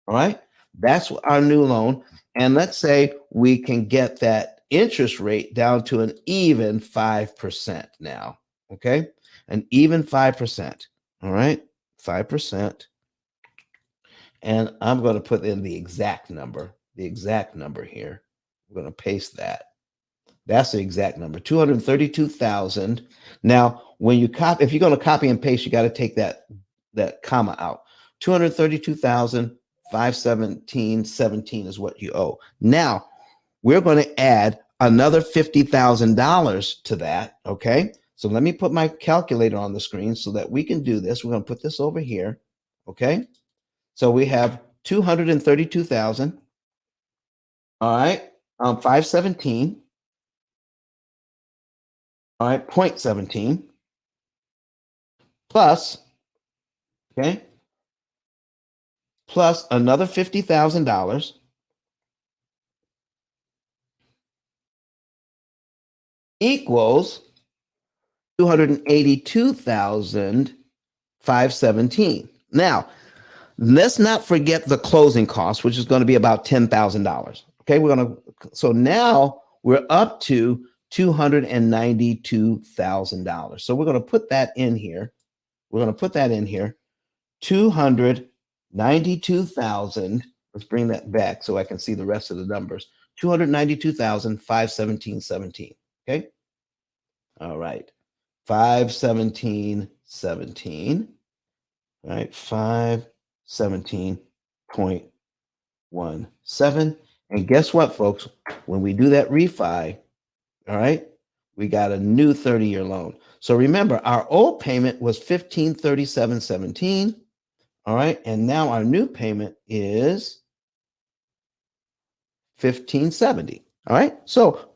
All right, that's our new loan. And let's say we can get that interest rate down to an even 5% now. Okay, an even 5%. All right, 5%. And I'm going to put in the exact number here. We're going to paste that. That's the exact number, 232,000. Now, when you copy, if you're going to copy and paste, you got to take that comma out. 232,517.17 is what you owe. Now, we're going to add another $50,000 to that. Okay, so let me put my calculator on the screen so that we can do this. We're going to put this over here. Okay, so we have 232,000. All right. 517. All right. 0.17 plus, okay, plus another $50,000 equals 282,517. Now, let's not forget the closing cost, which is going to be about $10,000. Okay, so now we're up to $292,000. So we're going to put that in here. We're going to put that in here. 292,000. Let's bring that back so I can see the rest of the numbers. 292,517.17. Okay. All right. 517.17. All right. 517.17. And guess what, folks? When we do that refi, all right, we got a new 30-year loan. So remember, our old payment was 1537.17. All right, and now our new payment is 1570. All right, so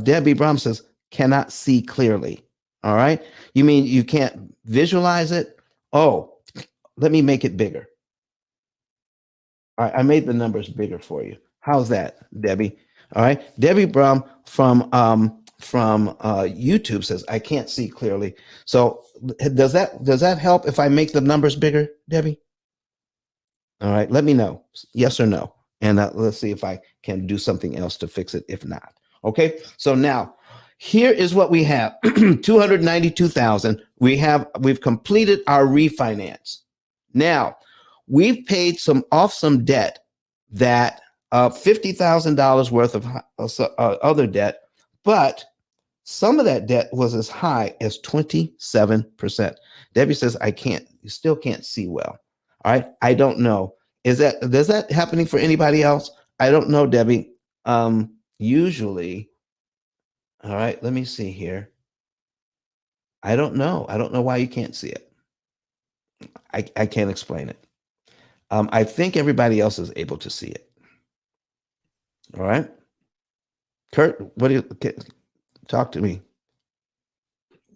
Debbie Brum says cannot see clearly. All right, you mean you can't visualize it? Oh, let me make it bigger. All right, I made the numbers bigger for you. How's that, Debbie? All right, Debbie Brum from YouTube says I can't see clearly. So does that help if I make the numbers bigger, Debbie? All right, let me know, yes or no, and let's see if I can do something else to fix it. If not, okay. So now, here is what we have: 292,000. We've completed our refinance. Now, we've paid some debt that $50,000 worth of other debt, but some of that debt was as high as 27%. Debbie says, you still can't see well. All right. I don't know. Does that happening for anybody else? I don't know, Debbie. Usually, all right, let me see here. I don't know. I don't know why you can't see it. I can't explain it. I think everybody else is able to see it. All right. Kurt, talk to me?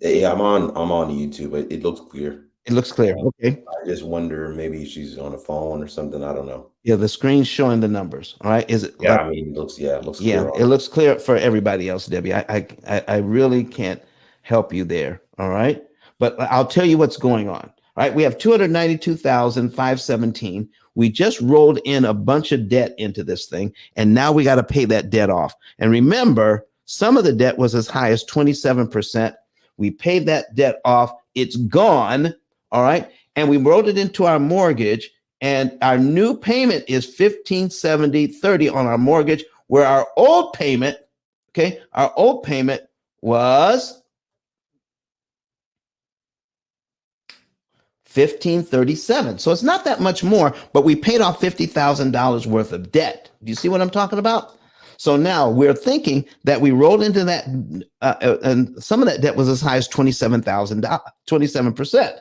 Yeah, I'm on YouTube. It looks clear. It looks clear. Okay. I just wonder maybe she's on the phone or something. I don't know. Yeah, the screen's showing the numbers. All right. Is it? Yeah, I mean, it looks Yeah, clear. it looks clear for everybody else, Debbie. I really can't help you there. All right. But I'll tell you what's going on. All right. We have 292,517. We just rolled in a bunch of debt into this thing, and now we got to pay that debt off. And remember, some of the debt was as high as 27%. We paid that debt off. It's gone. All right. And we rolled it into our mortgage, and our new payment is 1570.30 on our mortgage, where our old payment was 1537. So it's not that much more, but we paid off $50,000 worth of debt. Do you see what I'm talking about? So now we're thinking that we rolled into that, and some of that debt was as high as $27,000, 27%.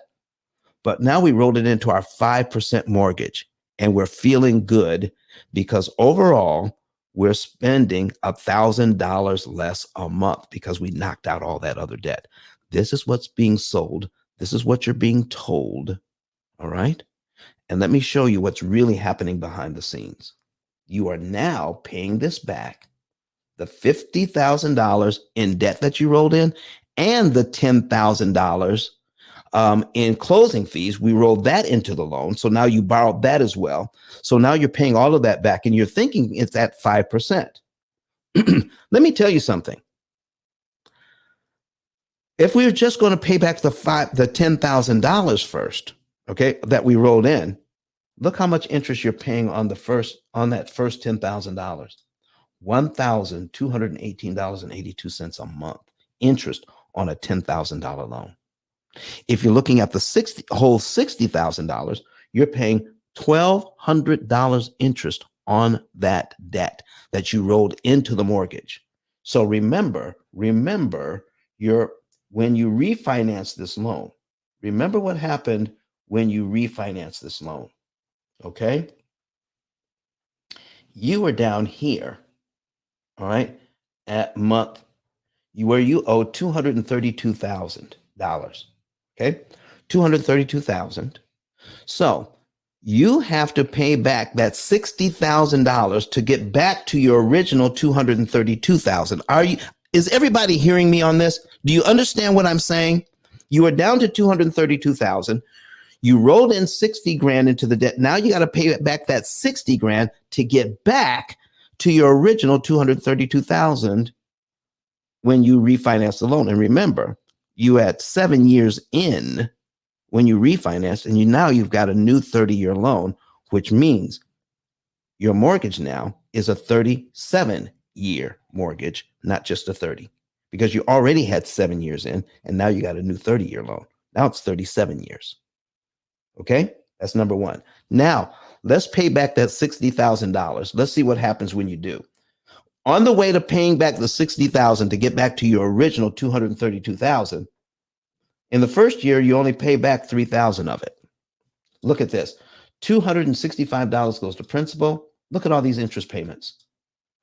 But now we rolled it into our 5% mortgage, and we're feeling good because overall we're spending $1,000 less a month because we knocked out all that other debt. This is what's being sold. This is what you're being told. All right. And let me show you what's really happening behind the scenes. You are now paying this back, the $50,000 in debt that you rolled in, and the $10,000 in closing fees. We rolled that into the loan. So now you borrowed that as well. So now you're paying all of that back, and you're thinking it's at 5%. Let me tell you something. If we were just going to pay back the $10,000 first, okay, that we rolled in, look how much interest you're paying on that first $10,000. $1,218.82 a month interest on a $10,000 loan. If you're looking at the whole $60,000, you're paying $1,200 interest on that debt that you rolled into the mortgage. So remember, when you refinance this loan, remember what happened when you refinance this loan. Okay. You were down here, all right, at month where you owe $232,000. Okay. 232,000. So you have to pay back that $60,000 to get back to your original 232,000. Is everybody hearing me on this? Do you understand what I'm saying? You are down to 232,000. You rolled in 60 grand into the debt. Now you got to pay back that 60 grand to get back to your original 232,000 when you refinance the loan. And remember, you had 7 years in when you refinanced, and you've got a new 30-year loan, which means your mortgage now is a 37-year mortgage, not just a 30, because you already had 7 years in, and now you got a new 30-year loan. Now it's 37 years. Okay, that's number one. Now let's pay back that $60,000. Let's see what happens when you do. On the way to paying back the $60,000 to get back to your original $232,000, in the first year you only pay back $3,000 of it. Look at this: $265 goes to principal. Look at all these interest payments.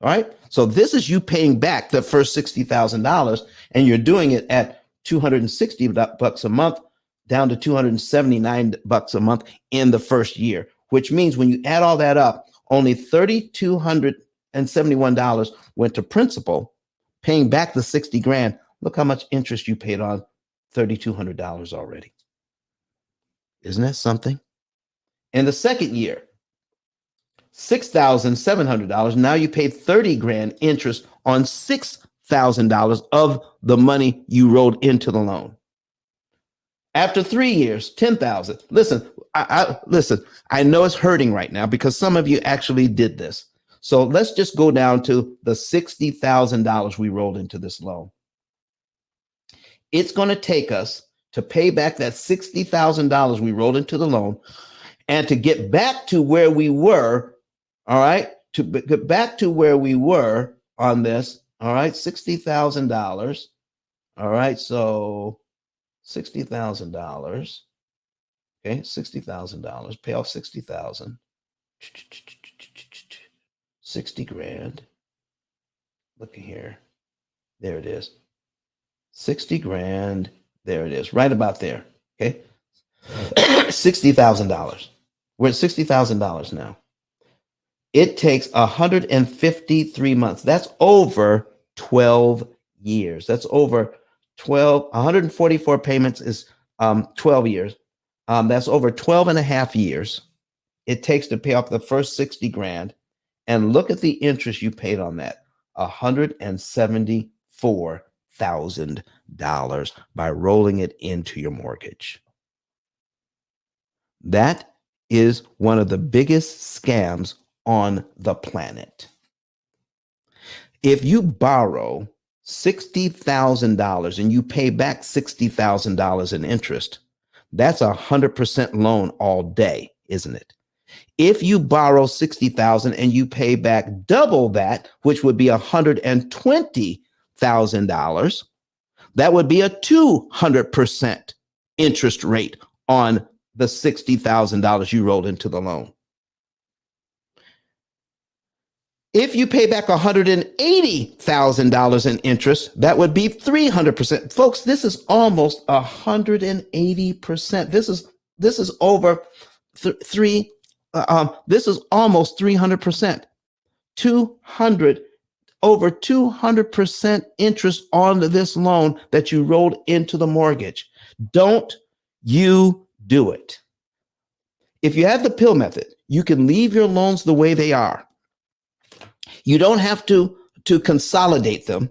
All right, so this is you paying back the first $60,000, and you're doing it at $260 a month, down to $279 a month in the first year, which means when you add all that up, only $3,271 went to principal, paying back the 60 grand. Look how much interest you paid on $3,200 already. Isn't that something? In the second year, $6,700. Now you pay 30 grand interest on $6,000 of the money you rolled into the loan. After 3 years, 10,000. Listen, listen. I know it's hurting right now because some of you actually did this. So let's just go down to the $60,000 we rolled into this loan. It's going to take us to pay back that $60,000 we rolled into the loan, and to get back to where we were. All right, to get back to where we were on this. All right, $60,000. All right, so $60,000. Okay, $60,000. Pay off 60,000. 60 grand. Look here. There it is. 60 grand. There it is. Right about there. Okay. $60,000. We're at $60,000 now. It takes 153 months. That's over 12 years. That's over 144 payments is 12 years. That's over 12 and a half years it takes to pay off the first 60 grand. And look at the interest you paid on that, $174,000 by rolling it into your mortgage. That is one of the biggest scams on the planet. If you borrow $60,000 and you pay back $60,000 in interest, that's 100% loan all day, isn't it? If you borrow $60,000 and you pay back double that, which would be $120,000, that would be a 200% interest rate on the $60,000 you rolled into the loan. If you pay back $180,000 in interest, that would be 300%. Folks, this is almost 180%. This is over this is almost 300%. Over 200% interest on this loan that you rolled into the mortgage. Don't you do it. If you have the P.I.L.L method, you can leave your loans the way they are. You don't have to consolidate them.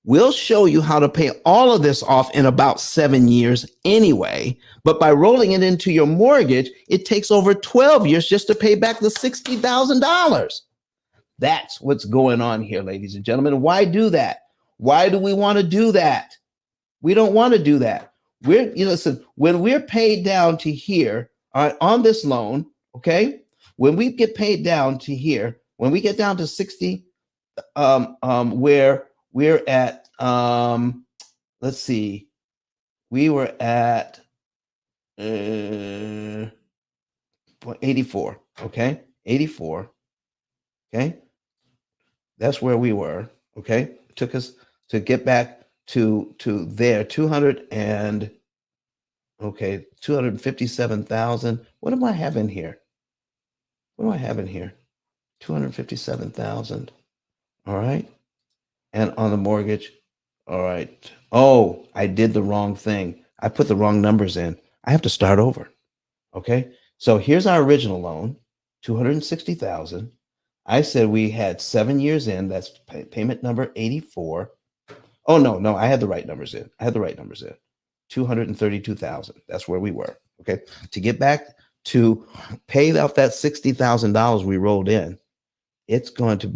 We'll show you how to pay all of this off in about 7 years anyway. But by rolling it into your mortgage, it takes over 12 years just to pay back the $60,000. That's what's going on here, ladies and gentlemen. Why do that? Why do we want to do that? We don't want to do that. Listen, when we're paid down to here on this loan, okay, when we get paid down to here, when we get down to 60, where we're at, let's see, we were at, uh, 84. Okay. 84. Okay. That's where we were. Okay. It took us to get back to there 200 and okay 257,000. What am I having here? What do I have in here? 257,000. All right. And on the mortgage. All right. Oh, I did the wrong thing. I put the wrong numbers in. I have to start over. Okay. So here's our original loan, 260,000. I said we had 7 years in. That's payment number 84. Oh no, I had the right numbers in. 232,000. That's where we were. Okay. To get back to pay off that $60,000 we rolled in, it is going to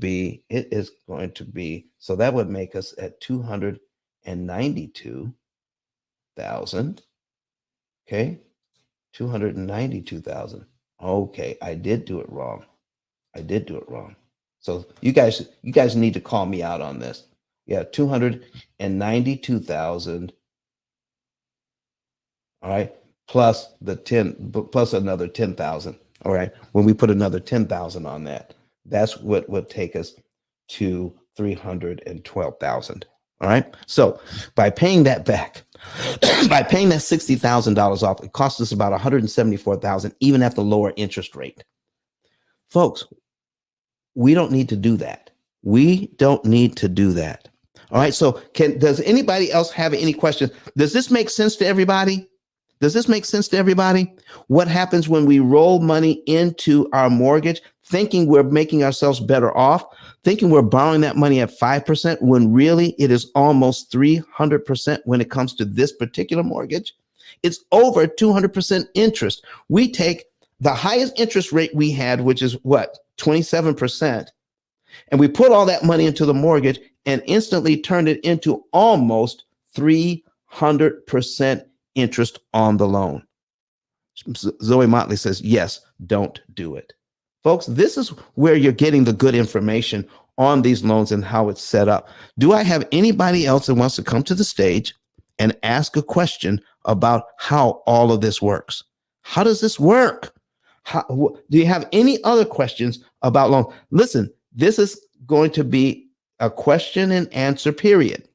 be, so that would make us at 292,000. Okay. 292,000. Okay. I did do it wrong. So you guys need to call me out on this. Yeah. 292,000. All right. Plus plus another 10,000. All right. When we put another 10,000 on that, that's what would take us to 312,000. All right. So by paying that back, by paying that $60,000 off, it costs us about 174,000, even at the lower interest rate. Folks, we don't need to do that. All right. So does anybody else have any questions? Does this make sense to everybody? What happens when we roll money into our mortgage, thinking we're making ourselves better off, thinking we're borrowing that money at 5%, when really it is almost 300% when it comes to this particular mortgage? It's over 200% interest. We take the highest interest rate we had, which is what, 27%, and we put all that money into the mortgage and instantly turned it into almost 300% interest on the loan. Zoe Motley says, yes, don't do it. Folks, this is where you're getting the good information on these loans and how it's set up. Do I have anybody else that wants to come to the stage and ask a question about how all of this works? How does this work? Do you have any other questions about loan? Listen, this is going to be a question and answer period.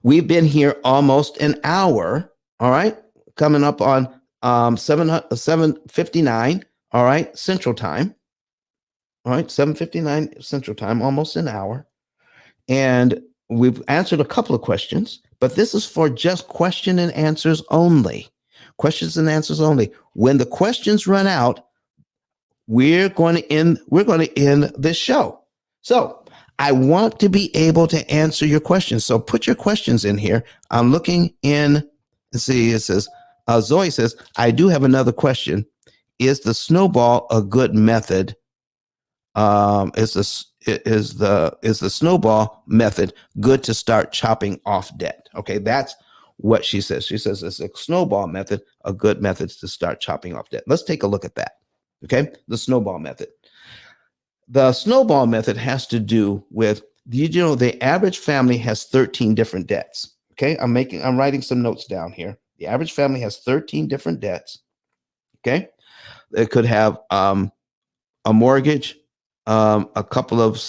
We've been here almost an hour. All right. Coming up on 7:59. All right. Central time. All right. 7:59 Central time, almost an hour. And we've answered a couple of questions, but this is for just question and answers only. Questions and answers only. When the questions run out, we're going to end this show. So I want to be able to answer your questions. So put your questions in here. I'm looking in. Let's see. It says, Zoe says, I do have another question. Is the snowball a good method? Is the snowball method good to start chopping off debt? Okay, that's what she says. She says it's a snowball method, a good method to start chopping off debt. Let's take a look at that. Okay, the snowball method. The snowball method has to do with, the average family has 13 different debts. Okay, I'm writing some notes down here. The average family has 13 different debts. Okay, it could have a mortgage, a couple of,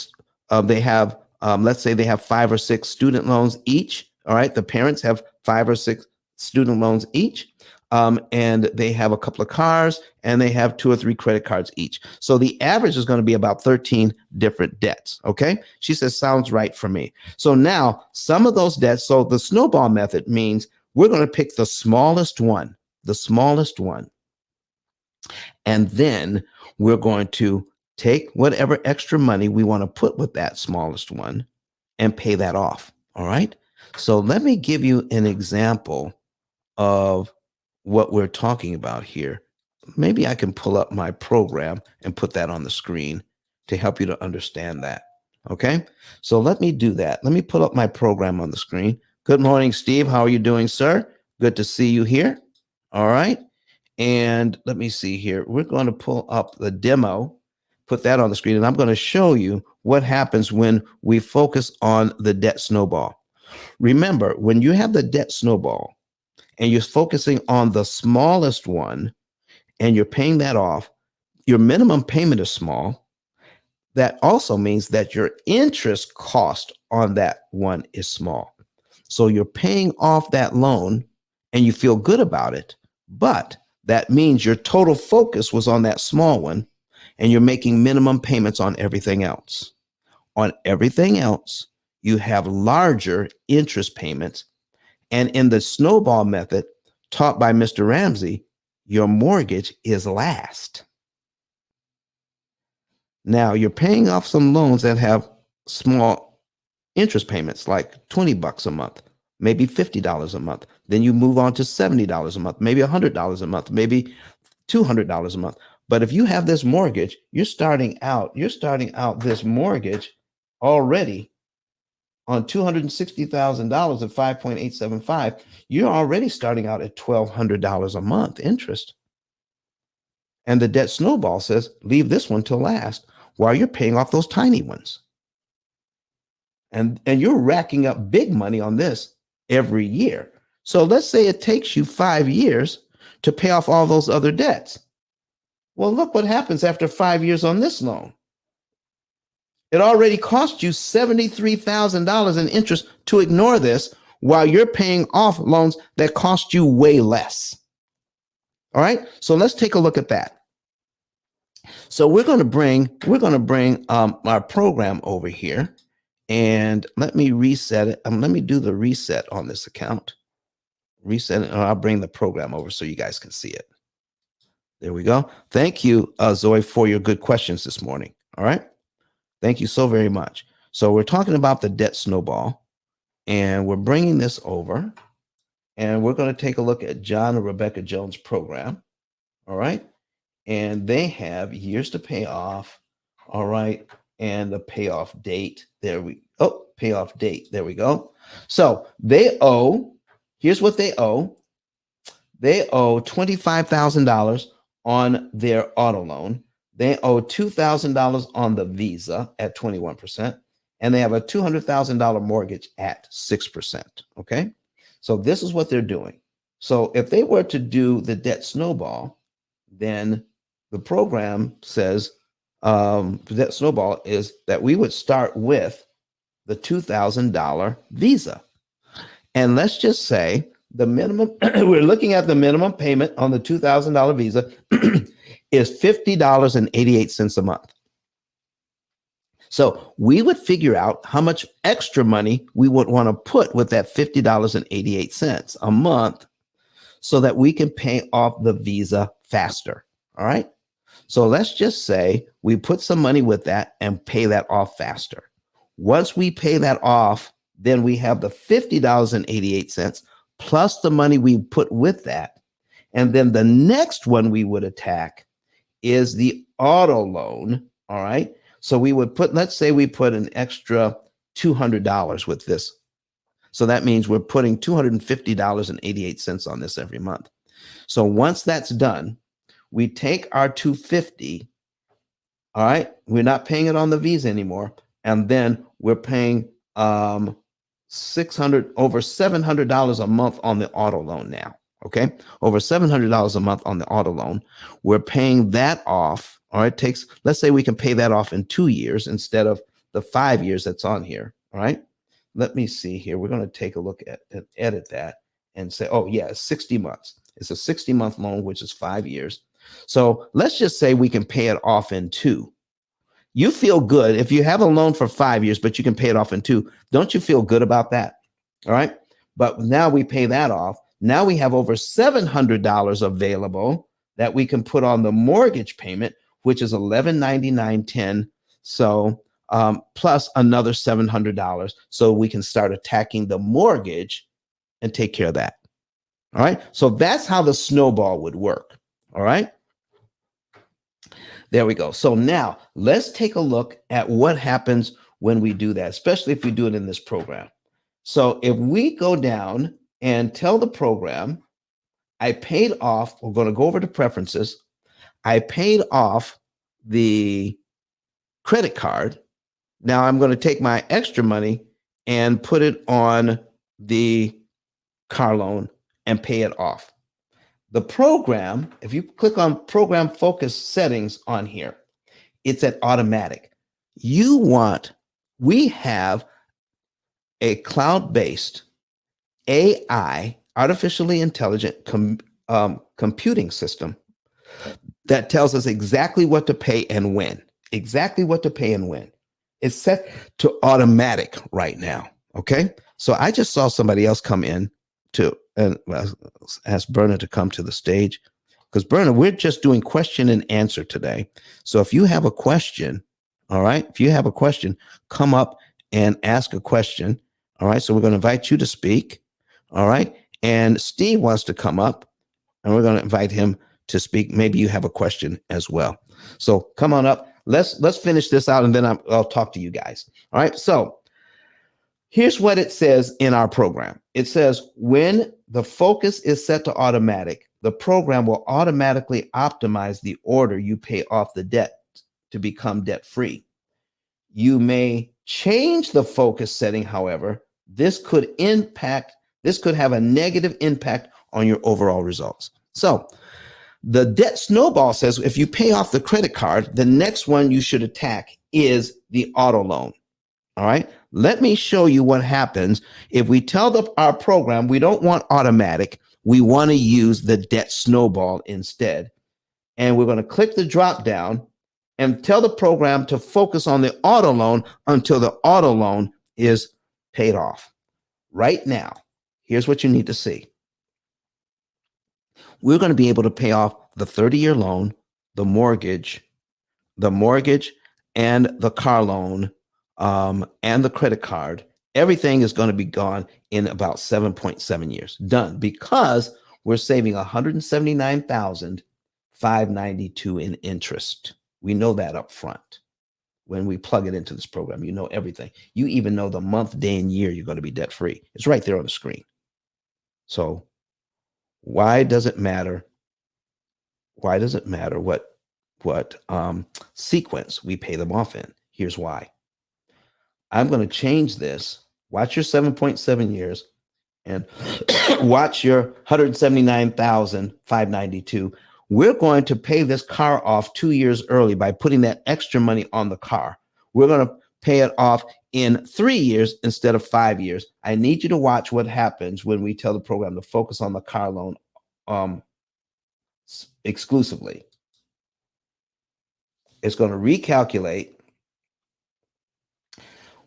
they have, let's say they have 5 or 6 student loans each. All right, the parents have 5 or 6 student loans each. And they have a couple of cars, and they have 2 or 3 credit cards each. So the average is going to be about 13 different debts. Okay. She says, sounds right for me. So now some of those debts. So the snowball method means we're going to pick the smallest one. And then we're going to take whatever extra money we want to put with that smallest one and pay that off. All right. So let me give you an example of what we're talking about here. Maybe I can pull up my program and put that on the screen to help you to understand that. Okay. So let me do that. Let me pull up my program on the screen. Good morning, Steve. How are you doing, sir? Good to see you here. All right. And let me see here. We're going to pull up the demo, put that on the screen, and I'm going to show you what happens when we focus on the debt snowball. Remember, when you have the debt snowball, and you're focusing on the smallest one and you're paying that off, your minimum payment is small. That also means that your interest cost on that one is small. So you're paying off that loan and you feel good about it, but that means your total focus was on that small one and you're making minimum payments on everything else. On everything else, you have larger interest payments. And in the snowball method taught by Mr. Ramsey, your mortgage is last. Now you're paying off some loans that have small interest payments, like $20 a month, maybe $50 a month. Then you move on to $70 a month, maybe $100 a month, maybe $200 a month. But if you have this mortgage, you're starting out this mortgage already on $260,000 at 5.875. You're already starting out at $1,200 a month interest. And the debt snowball says, leave this one till last while you're paying off those tiny ones. And you're racking up big money on this every year. So let's say it takes you 5 years to pay off all those other debts. Well, look what happens after 5 years on this loan. It already cost you $73,000 in interest to ignore this while you're paying off loans that cost you way less. All right. So let's take a look at that. So we're going to bring our program over here, and let me reset it. Let me do the reset on this account. Reset it, and I'll bring the program over so you guys can see it. There we go. Thank you, Zoe, for your good questions this morning. All right. Thank you so very much. So we're talking about the debt snowball, and we're bringing this over, and we're going to take a look at John and Rebecca Jones' program. All right. And they have years to pay off. All right. And the payoff date. Payoff date. There we go. So they owe, here's what they owe. They owe $25,000 on their auto loan. They owe $2,000 on the Visa at 21%. And they have a $200,000 mortgage at 6%. Okay. So this is what they're doing. So if they were to do the debt snowball, then the program says that snowball is that we would start with the $2,000 Visa. And let's just say the minimum, we're looking at the minimum payment on the $2,000 Visa is $50.88 a month. So we would figure out how much extra money we would want to put with that $50.88 a month so that we can pay off the Visa faster. All right. So let's just say we put some money with that and pay that off faster. Once we pay that off, then we have the $50.88 plus the money we put with that. And then the next one we would attack is the auto loan. All right. So we would put, let's say we put an extra $200 with this. So that means we're putting $250.88 on this every month. So once that's done, we take our $250. All right. We're not paying it on the Visa anymore. And then we're paying over $700 a month on the auto loan now. Okay. Over $700 a month on the auto loan. We're paying that off. All right. Let's say we can pay that off in 2 years instead of the 5 years that's on here. All right. Let me see here. We're going to take a look at and edit that and say, oh yeah, it's 60 months. It's a 60-month loan, which is 5 years. So let's just say we can pay it off in 2. You feel good if you have a loan for 5 years, but you can pay it off in 2. Don't you feel good about that? All right. But now we pay that off. Now we have over $700 available that we can put on the mortgage payment, which is $1,199.10. So plus another $700. So we can start attacking the mortgage and take care of that. All right. So that's how the snowball would work. All right. There we go. So now let's take a look at what happens when we do that, especially if we do it in this program. So if we go down and tell the program, I paid off, we're going to go over to preferences. I paid off the credit card. Now I'm going to take my extra money and put it on the car loan and pay it off. The program, if you click on program focus settings on here, it's at automatic. We have a cloud-based AI, artificially intelligent computing system that tells us exactly what to pay and when. Exactly what to pay and when. It's set to automatic right now. Okay. So I just saw somebody else come in to and ask Berna to come to the stage, because Berna, we're just doing question and answer today. So if you have a question, all right, if you have a question, come up and ask a question. All right. So we're going to invite you to speak. All right. And Steve wants to come up, and we're going to invite him to speak. Maybe you have a question as well. So come on up. Let's finish this out, and then I'll talk to you guys. All right. So here's what it says in our program. It says when the focus is set to automatic, the program will automatically optimize the order you pay off the debt to become debt free. You may change the focus setting, however. This could have a negative impact on your overall results. So the debt snowball says if you pay off the credit card, the next one you should attack is the auto loan. All right. Let me show you what happens if we tell our program we don't want automatic. We want to use the debt snowball instead. And we're going to click the drop down and tell the program to focus on the auto loan until the auto loan is paid off. Right now, here's what you need to see. We're going to be able to pay off the 30-year loan, the mortgage, and the car loan, and the credit card. Everything is going to be gone in about 7.7 years. Done, because we're saving $179,592 in interest. We know that up front. When we plug it into this program, you know everything. You even know the month, day, and year you're going to be debt free. It's right there on the screen. So why does it matter? Why does it matter what sequence we pay them off in? Here's why. I'm going to change this. Watch your 7.7 years and watch your 179,592. We're going to pay this car off 2 years early by putting that extra money on the car. We're going to pay it off in 3 years instead of 5 years. I need you to watch what happens when we tell the program to focus on the car loan exclusively. It's going to recalculate.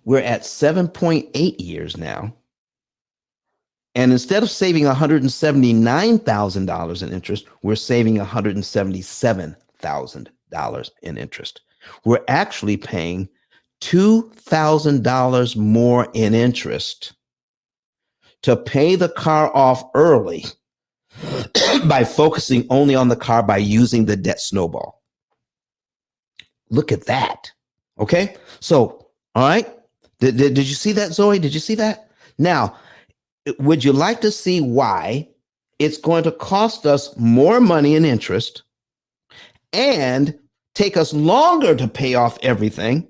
We're at 7.8 years now. And instead of saving $179,000 in interest, we're saving $177,000 in interest. We're actually paying $2,000 more in interest to pay the car off early by focusing only on the car by using the debt snowball. Look at that. Okay. So, all right. Did you see that, Zoe? Did you see that? Now, would you like to see why it's going to cost us more money in interest and take us longer to pay off everything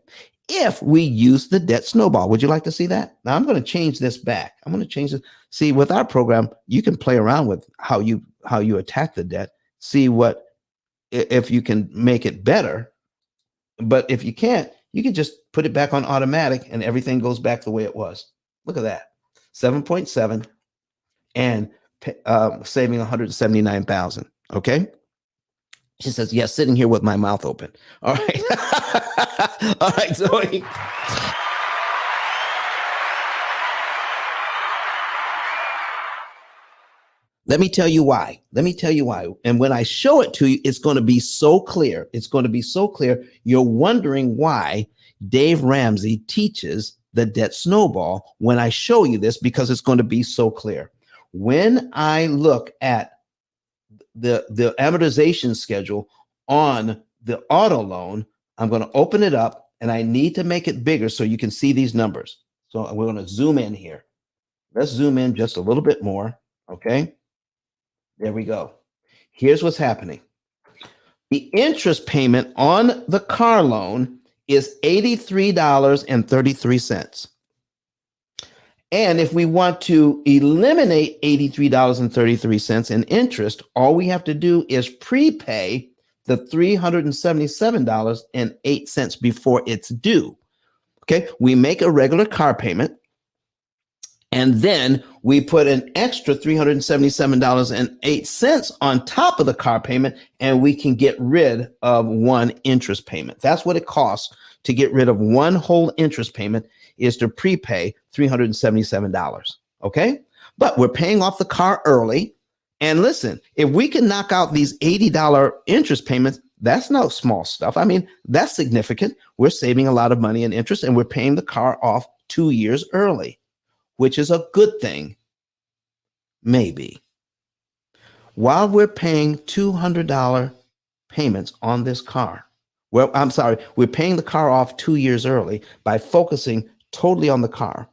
if we use the debt snowball? Would you like to see that? Now I'm going to change this back. I'm going to change it. See, with our program, you can play around with how you attack the debt, see if you can make it better. But if you can't, you can just put it back on automatic and everything goes back the way it was. Look at that. 7.7 and saving 179,000. Okay. She says, yes, sitting here with my mouth open. All right. All right, Zoe. Let me tell you why. And when I show it to you, it's going to be so clear. You're wondering why Dave Ramsey teaches the debt snowball when I show you this, because it's going to be so clear. When I look at the amortization schedule on the auto loan, I'm going to open it up and I need to make it bigger so you can see these numbers. So we're going to zoom in here. Let's zoom in just a little bit more. Okay. There we go. Here's what's happening. The interest payment on the car loan is $83.33. And if we want to eliminate $83.33 in interest, all we have to do is prepay the $377.08 before it's due. Okay, we make a regular car payment, and then we put an extra $377.08 on top of the car payment, and we can get rid of one interest payment. That's what it costs to get rid of one whole interest payment, is to prepay $377. Okay, but we're paying off the car early. And listen, if we can knock out these $80 interest payments, that's no small stuff. I mean, that's significant. We're saving a lot of money in interest, and we're paying the car off 2 years early, which is a good thing, maybe. While we're paying $200 payments on this car, well, I'm sorry, we're paying the car off 2 years early by focusing totally on the car.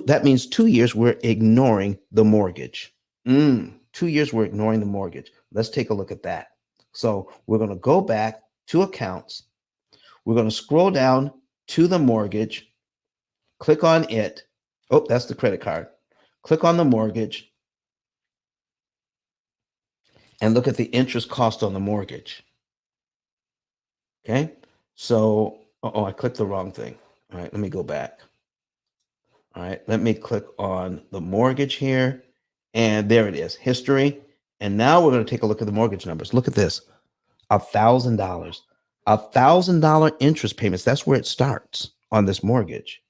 That means 2 years we're ignoring the mortgage. 2 years we're ignoring the mortgage. Let's take a look at that. So we're going to go back to accounts. We're going to scroll down to the mortgage, click on it. Oh, that's the credit card. Click on the mortgage and look at the interest cost on the mortgage. Okay. So, I clicked the wrong thing. All right, let me go back. All right, let me click on the mortgage here. And there it is, history. And now we're going to take a look at the mortgage numbers. Look at this, $1,000. $1,000 interest payments. That's where it starts on this mortgage.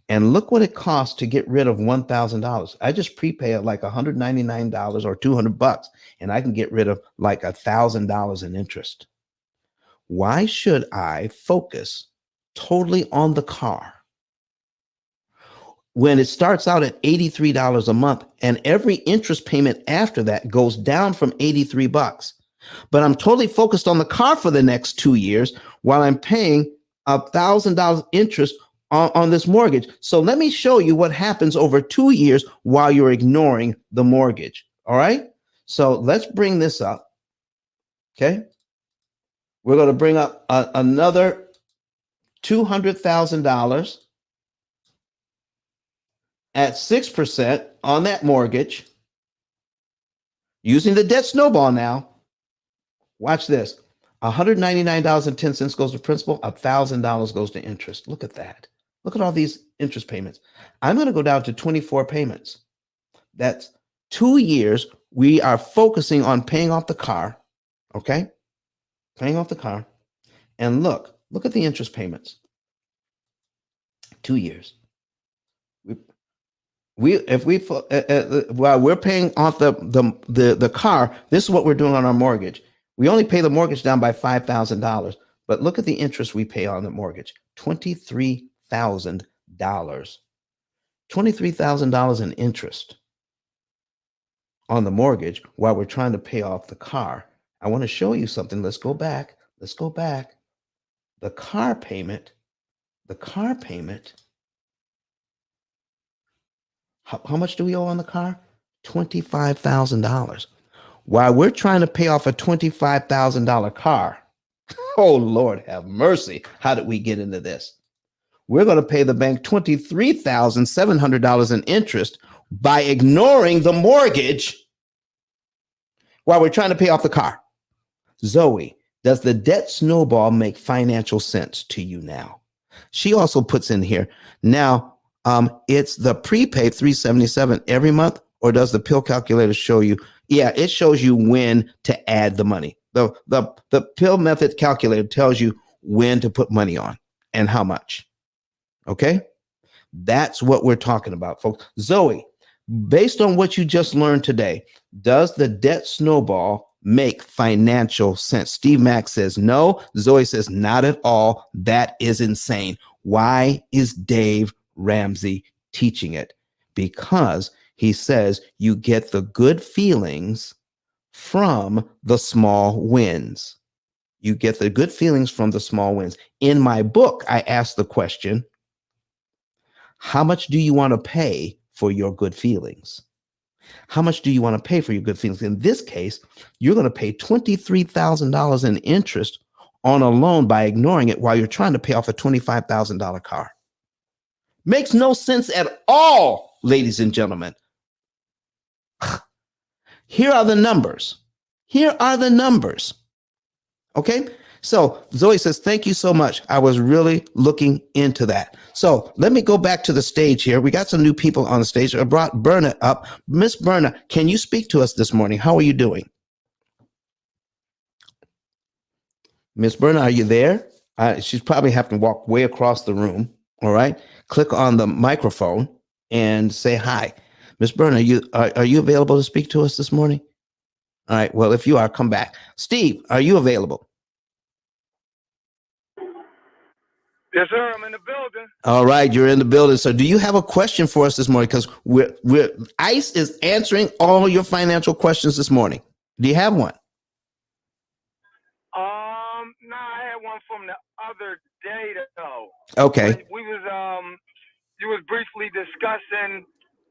And look what it costs to get rid of $1,000. I just prepay like $199 or $200, and I can get rid of like $1,000 in interest. Why should I focus totally on the car when it starts out at $83 a month, and every interest payment after that goes down from $83? But I'm totally focused on the car for the next 2 years while I'm paying $1,000 interest on this mortgage. So let me show you what happens over 2 years while you're ignoring the mortgage. All right. So let's bring this up. Okay. We're going to bring up another $200,000 at 6% on that mortgage using the debt snowball now. Watch this. $199.10 goes to principal. $1,000 goes to interest. Look at that. Look at all these interest payments. I'm going to go down to 24 payments. That's 2 years. We are focusing on paying off the car. Okay. Paying off the car. And look at the interest payments. 2 years. While we're paying off the car, this is what we're doing on our mortgage. We only pay the mortgage down by $5,000, but look at the interest we pay on the mortgage, $23,000. $23,000 in interest on the mortgage while we're trying to pay off the car. I want to show you something. Let's go back. The car payment. How much do we owe on the car? $25,000. While we're trying to pay off a $25,000 car. Oh, Lord, have mercy. How did we get into this? We're going to pay the bank $23,700 in interest by ignoring the mortgage while we're trying to pay off the car. Zoe, does the debt snowball make financial sense to you now? She also puts in here, now, it's the prepaid $377 every month, or does the P.I.L.L calculator show you? Yeah, it shows you when to add the money. The P.I.L.L method calculator tells you when to put money on and how much. Okay, that's what we're talking about, folks. Zoe, based on what you just learned today, does the debt snowball make financial sense? Steve Mack says no. Zoe says not at all. That is insane. Why is Dave Ramsey teaching it? Because he says you get the good feelings from the small wins. You get the good feelings from the small wins. In my book, I asked the question, how much do you want to pay for your good feelings? How much do you want to pay for your good feelings? In this case, you're going to pay $23,000 in interest on a loan by ignoring it while you're trying to pay off a $25,000 car. Makes no sense at all, ladies and gentlemen. Here are the numbers. Here are the numbers. Okay. So Zoe says, thank you so much. I was really looking into that. So let me go back to the stage here. We got some new people on the stage. I brought Berna up. Miss Berna, can you speak to us this morning? How are you doing? Miss Berna, are you there? She's probably having to walk way across the room. All right. Click on the microphone and say hi. Miss Berna, are you available to speak to us this morning? All right. Well, if you are, come back. Steve, are you available? Yes, sir. I'm in the building. All right, you're in the building. So, do you have a question for us this morning? Because we're ICE is answering all your financial questions this morning. Do you have one? No, I had one from the other day though. Okay. When you was briefly discussing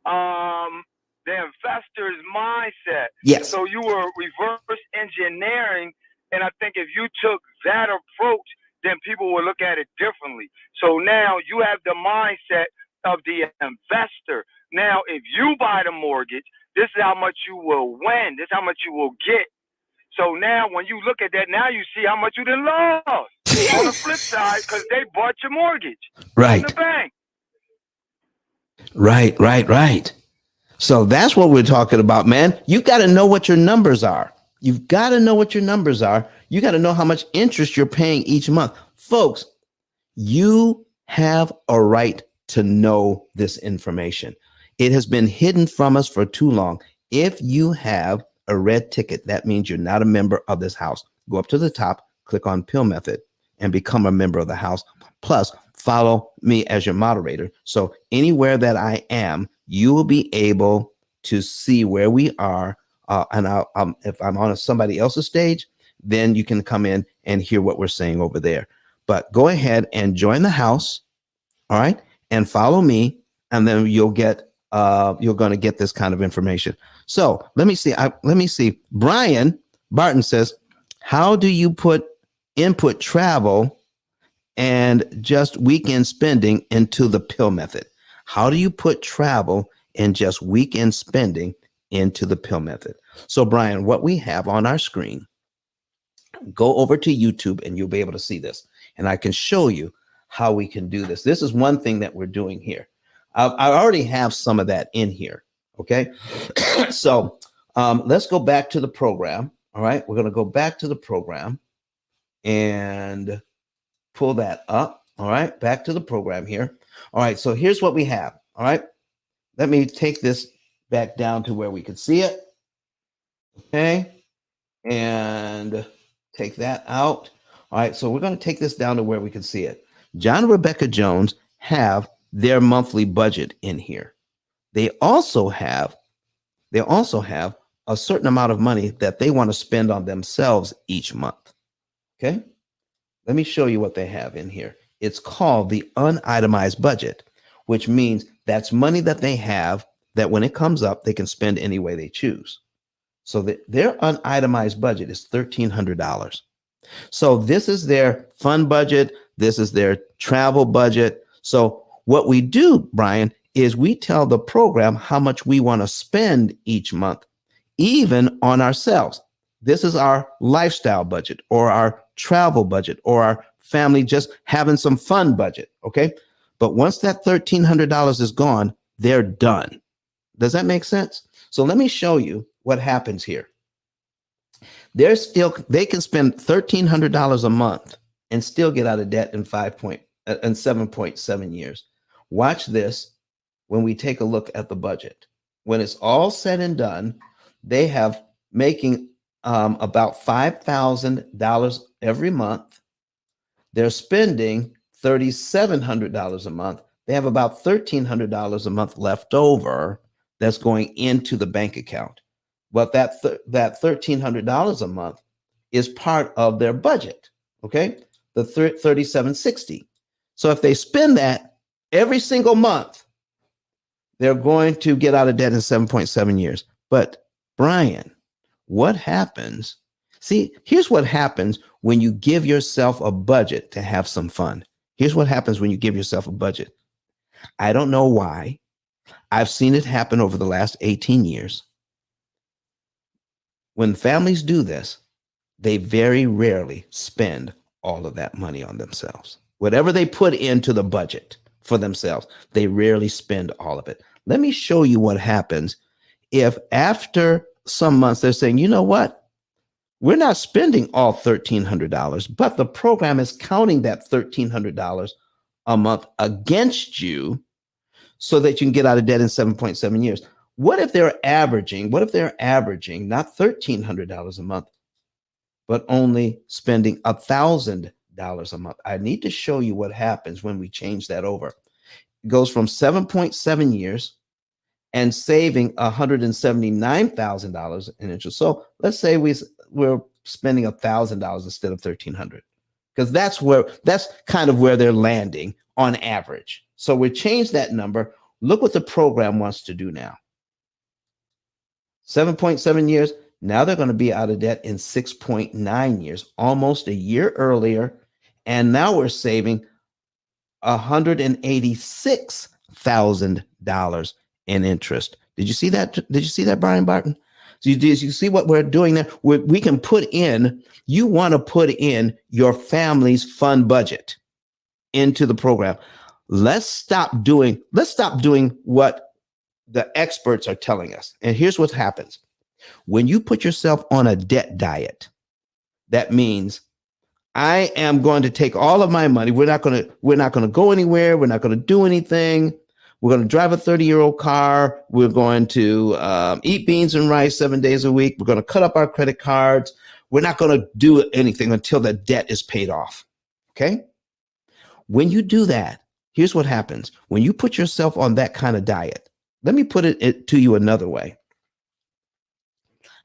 the investor's mindset. Yes. So you were reverse engineering, and I think if you took that approach, then people will look at it differently. So now you have the mindset of the investor. Now, if you buy the mortgage, this is how much you will win. This is how much you will get. So now when you look at that, now you see how much you done lost on the flip side because they bought your mortgage from the bank. Right. So that's what we're talking about, man. You got to know what your numbers are. You've got to know what your numbers are. You got to know how much interest you're paying each month. Folks, you have a right to know this information. It has been hidden from us for too long. If you have a red ticket, that means you're not a member of this house. Go up to the top, click on P.I.L.L method, and become a member of the house. Plus, follow me as your moderator. So anywhere that I am, you will be able to see where we are. And if I'm on somebody else's stage, then you can come in and hear what we're saying over there. But go ahead and join the house, all right, and follow me, and then you're going to get this kind of information. So let me see. Brian Barton says, how do you input travel and just weekend spending into the P.I.L.L method? How do you put travel and just weekend spending into the P.I.L.L method? So Brian, what we have on our screen, go over to YouTube and you'll be able to see this. And I can show you how we can do this. This is one thing that we're doing here. I already have some of that in here. Okay. So let's go back to the program. All right. We're going to go back to the program and pull that up. All right. Back to the program here. All right. So here's what we have. All right. Let me take this back down to where we can see it. Okay. And take that out. All right. So we're going to take this down to where we can see it. John and Rebecca Jones have their monthly budget in here. They also have a certain amount of money that they want to spend on themselves each month. Okay. Let me show you what they have in here. It's called the unitemized budget, which means that's money that they have that when it comes up, they can spend any way they choose. So their unitemized budget is $1,300. So this is their fund budget. This is their travel budget. So what we do, Brian, is we tell the program how much we want to spend each month, even on ourselves. This is our lifestyle budget or our travel budget or our family just having some fun budget. Okay. But once that $1,300 is gone, they're done. Does that make sense? So let me show you what happens here. They can spend $1,300 a month and still get out of debt in 7.7 years. Watch this when we take a look at the budget. When it's all said and done, they have making about $5,000 every month. They're spending $3,700 a month. They have about $1,300 a month left over that's going into the bank account. But that $1,300 a month is part of their budget. Okay, the $3,760. So if they spend that every single month, they're going to get out of debt in 7.7 years. But Brian, what happens? See, here's what happens when you give yourself a budget to have some fun. Here's what happens when you give yourself a budget. I don't know why. I've seen it happen over the last 18 years. When families do this, they very rarely spend all of that money on themselves. Whatever they put into the budget for themselves, they rarely spend all of it. Let me show you what happens if after some months they're saying, you know what? We're not spending all $1,300, but the program is counting that $1,300 a month against you so that you can get out of debt in 7.7 years. What if they're averaging not $1,300 a month, but only spending $1,000 a month? I need to show you what happens when we change that over. It goes from 7.7 years and saving $179,000 in interest. So let's say we're spending $1,000 instead of $1,300, because that's kind of where they're landing on average. So we change that number. Look what the program wants to do now. 7.7 years. Now they're going to be out of debt in 6.9 years, almost a year earlier. And now we're saving $186,000 in interest. Did you see that? Did you see that, Brian Barton? So you see what we're doing there? We can put in, you want to put in your family's fund budget into the program. Let's stop doing what the experts are telling us. And here's what happens. When you put yourself on a debt diet, that means I am going to take all of my money. We're not going to go anywhere. We're not going to do anything. We're going to drive a 30-year-old car. We're going to eat beans and rice 7 days a week. We're going to cut up our credit cards. We're not going to do anything until the debt is paid off. Okay? When you do that, here's what happens. When you put yourself on that kind of diet, let me put it to you another way.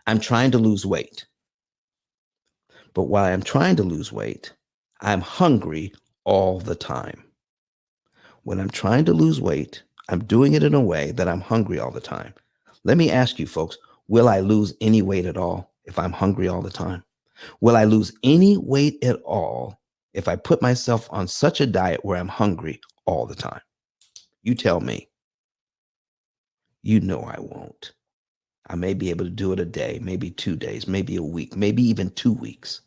I'm trying to lose weight. But while I'm trying to lose weight, I'm hungry all the time. When I'm trying to lose weight, I'm doing it in a way that I'm hungry all the time. Let me ask you folks, will I lose any weight at all if I'm hungry all the time? Will I lose any weight at all if I put myself on such a diet where I'm hungry all the time? You tell me. You know I won't. I may be able to do it a day, maybe 2 days, maybe a week, maybe even 2 weeks.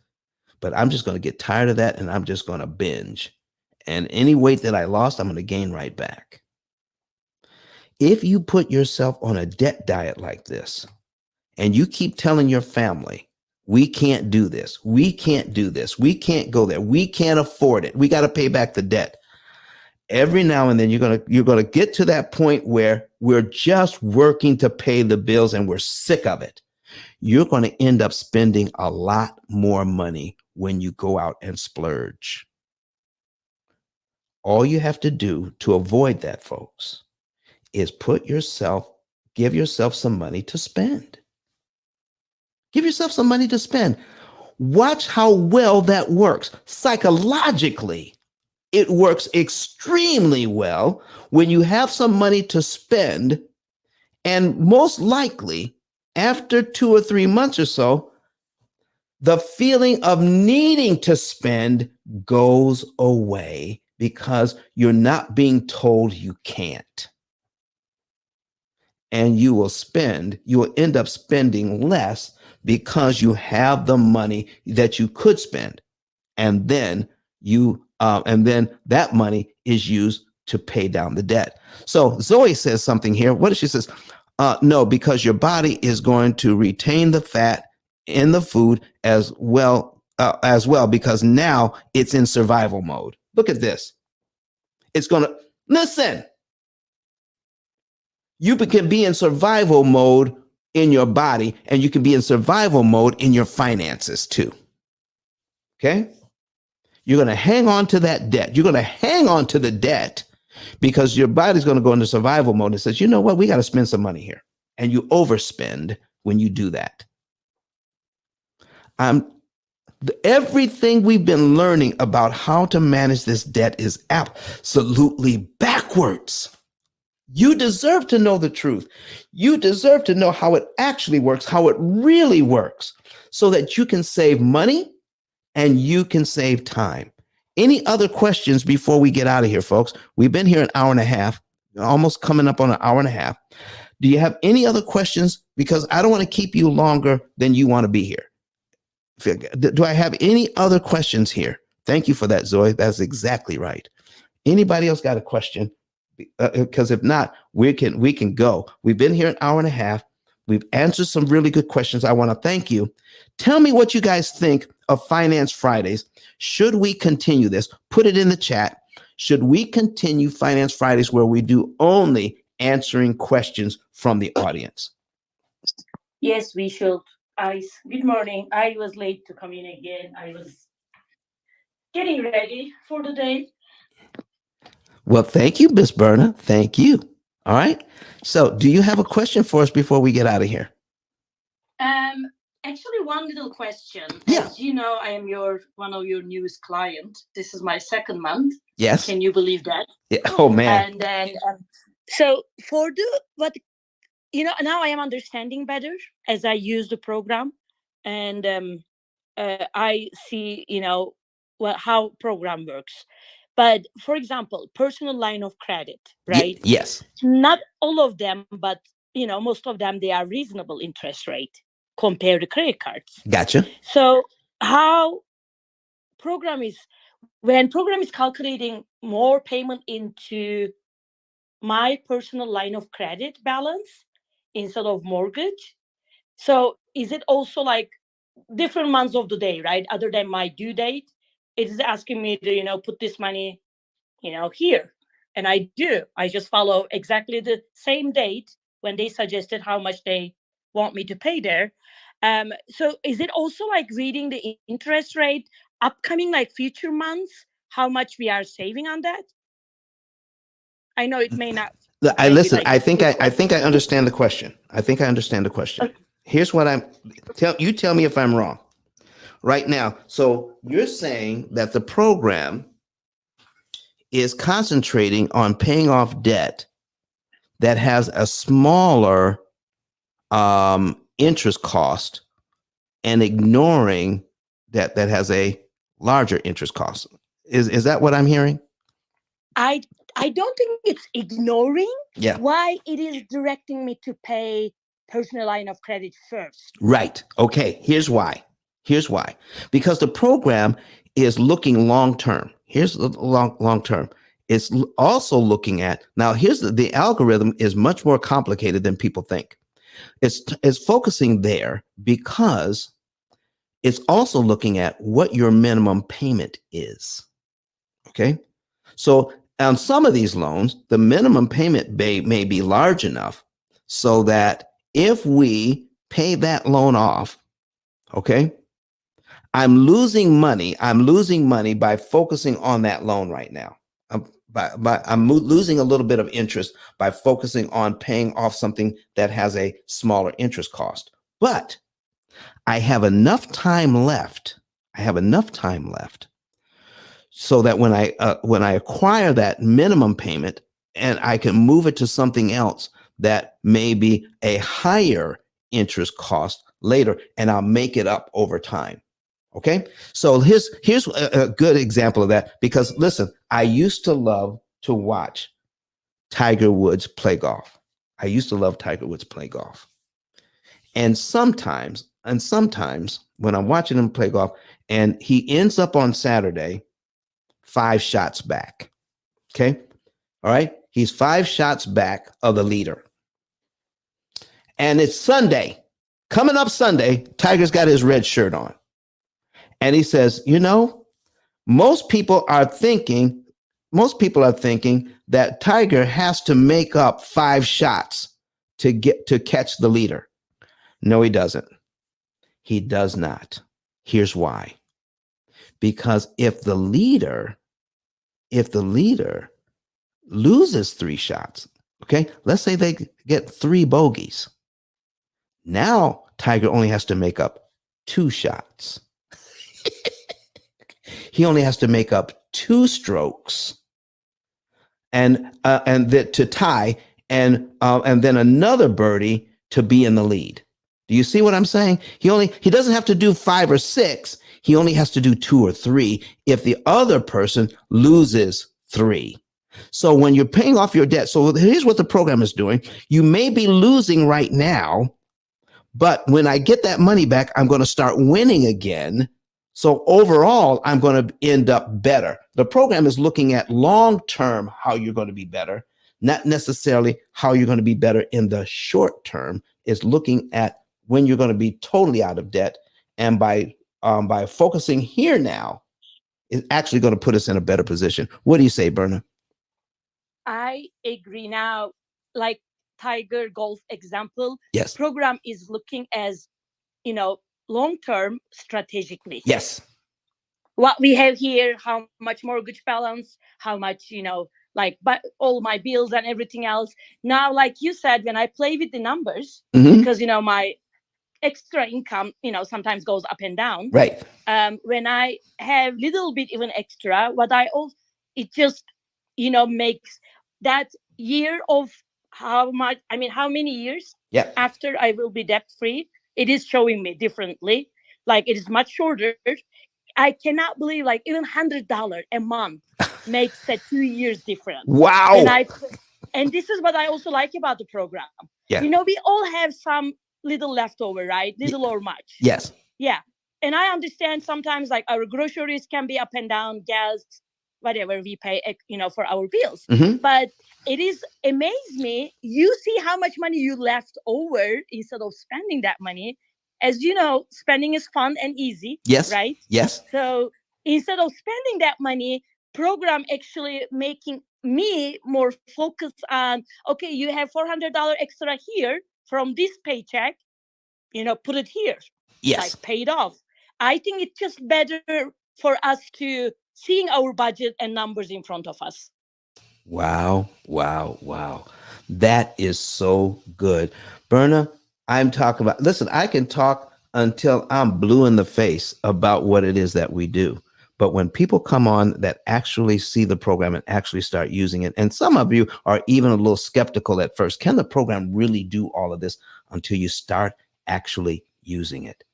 But I'm just going to get tired of that and I'm just going to binge. And any weight that I lost, I'm going to gain right back. If you put yourself on a debt diet like this and you keep telling your family, we can't do this, we can't do this, we can't go there, we can't afford it, we got to pay back the debt. Every now and then you're going to get to that point where we're just working to pay the bills and we're sick of it. You're going to end up spending a lot more money when you go out and splurge. All you have to do to avoid that, folks, is give yourself some money to spend. Give yourself some money to spend. Watch how well that works. Psychologically, it works extremely well when you have some money to spend, and most likely after 2 or 3 months or so, the feeling of needing to spend goes away because you're not being told you can't. And you will end up spending less because you have the money that you could spend. And then that money is used to pay down the debt. So Zoe says something here. What does she say? No, because your body is going to retain the fat in the food as well, because now it's in survival mode. Look at this. It's going to listen. You can be in survival mode in your body, and you can be in survival mode in your finances too. Okay? You're going to hang on to that debt. You're going to hang on to the debt because your body's going to go into survival mode and says, you know what? We got to spend some money here. And you overspend when you do that. Everything we've been learning about how to manage this debt is absolutely backwards. You deserve to know the truth. You deserve to know how it actually works, how it really works, so that you can save money and you can save time. Any other questions before we get out of here, folks? We've been here an hour and a half, almost coming up on an hour and a half. Do you have any other questions? Because I don't want to keep you longer than you want to be here. Do I have any other questions here? Thank you for that, Zoe. That's exactly right. Anybody else got a question? Because if not, we can go. We've been here an hour and a half. We've answered some really good questions. I want to thank you. Tell me what you guys think of Finance Fridays. Should we continue this? Put it in the chat. Should we continue Finance Fridays where we do only answering questions from the audience? Yes, we should. Good morning. I was late to come in again. I was getting ready for the day. Well, thank you, Miss Berna. Thank you. All right. So do you have a question for us before we get out of here? Actually, one little question. Yeah. As you know, I am one of your newest client. This is my second month. Yes. Can you believe that? Yeah. Oh man. And then, so for now I am understanding better as I use the program, and I see, how program works. But for example, personal line of credit, right? Yes. Not all of them, but most of them, they are reasonable interest rate compared to credit cards. Gotcha. So when program is calculating more payment into my personal line of credit balance instead of mortgage, so is it also like different months of the day, right? Other than my due date, it is asking me to put this money here, and I just follow exactly the same date when they suggested how much they want me to pay there. So is it also like reading the interest rate upcoming, like future months, how much we are saving on that? I know it may not. I think I understand the question. Okay. Here's what you tell me if I'm wrong right now. So you're saying that the program is concentrating on paying off debt that has a smaller interest cost and ignoring that has a larger interest cost. Is that what I'm hearing? I don't think it's ignoring. Yeah. Why it is directing me to pay personal line of credit first. Right. Okay. Here's why. Because the program is looking long term. Here's the long term. It's also looking at, now here's the algorithm is much more complicated than people think. It's focusing there because it's also looking at what your minimum payment is. Okay. So on some of these loans, the minimum payment may be large enough so that if we pay that loan off, okay, I'm losing money by focusing on that loan right now. I'm losing a little bit of interest by focusing on paying off something that has a smaller interest cost. But I have enough time left. So that when I acquire that minimum payment and I can move it to something else that may be a higher interest cost later, and I'll make it up over time. Okay. So here's a good example of that, because listen, I used to love to watch Tiger Woods play golf. And sometimes when I'm watching him play golf and he ends up on Saturday 5 shots back. Okay. All right. He's 5 shots back of the leader. And it's Sunday. Coming up Sunday, Tiger's got his red shirt on. And he says, most people are thinking that Tiger has to make up 5 shots to catch the leader. No, he doesn't. He does not. Here's why. Because if the leader loses 3 shots, okay, let's say they get 3 bogeys. Now Tiger only has to make up 2 shots. He only has to make up 2 strokes, and that to tie, and then another birdie to be in the lead. Do you see what I'm saying? He doesn't have to do 5 or 6. He only has to do 2 or 3 if the other person loses 3. So when you're paying off your debt, so here's what the program is doing. You may be losing right now, but when I get that money back, I'm going to start winning again. So overall, I'm going to end up better. The program is looking at long-term how you're going to be better, not necessarily how you're going to be better in the short term. It's looking at when you're going to be totally out of debt. And by focusing here now, it's actually going to put us in a better position. What do you say, Berna? I agree. Now, like Tiger Golf example, Yes. program is looking as, long term strategically. Yes. What we have here, how much mortgage balance, how much, but all my bills and everything else. Now, like you said, when I play with the numbers, because my extra income, sometimes goes up and down. Right. When I have little bit even extra, what I also, it just, makes that year of how many years after I will be debt free, it is showing me differently. Like it is much shorter. I cannot believe like even $100 a month makes a 2 years difference. Wow. And this is what I also like about the program. Yeah. We all have some little leftover, right? Little or much. Yes. Yeah. And I understand sometimes like our groceries can be up and down, gas, whatever we pay, for our bills. But it is amaze me. You see how much money you left over instead of spending that money. As you know, spending is fun and easy. Yes. Right? Yes. So instead of spending that money, program actually making me more focused on, okay, you have $400 extra here from this paycheck, put it here. Yes. Like paid off. I think it's just better for us to seeing our budget and numbers in front of us. Wow. Wow. Wow. That is so good. Berna, I'm talking about, listen, I can talk until I'm blue in the face about what it is that we do. But when people come on that actually see the program and actually start using it, and some of you are even a little skeptical at first, can the program really do all of this until you start actually using it?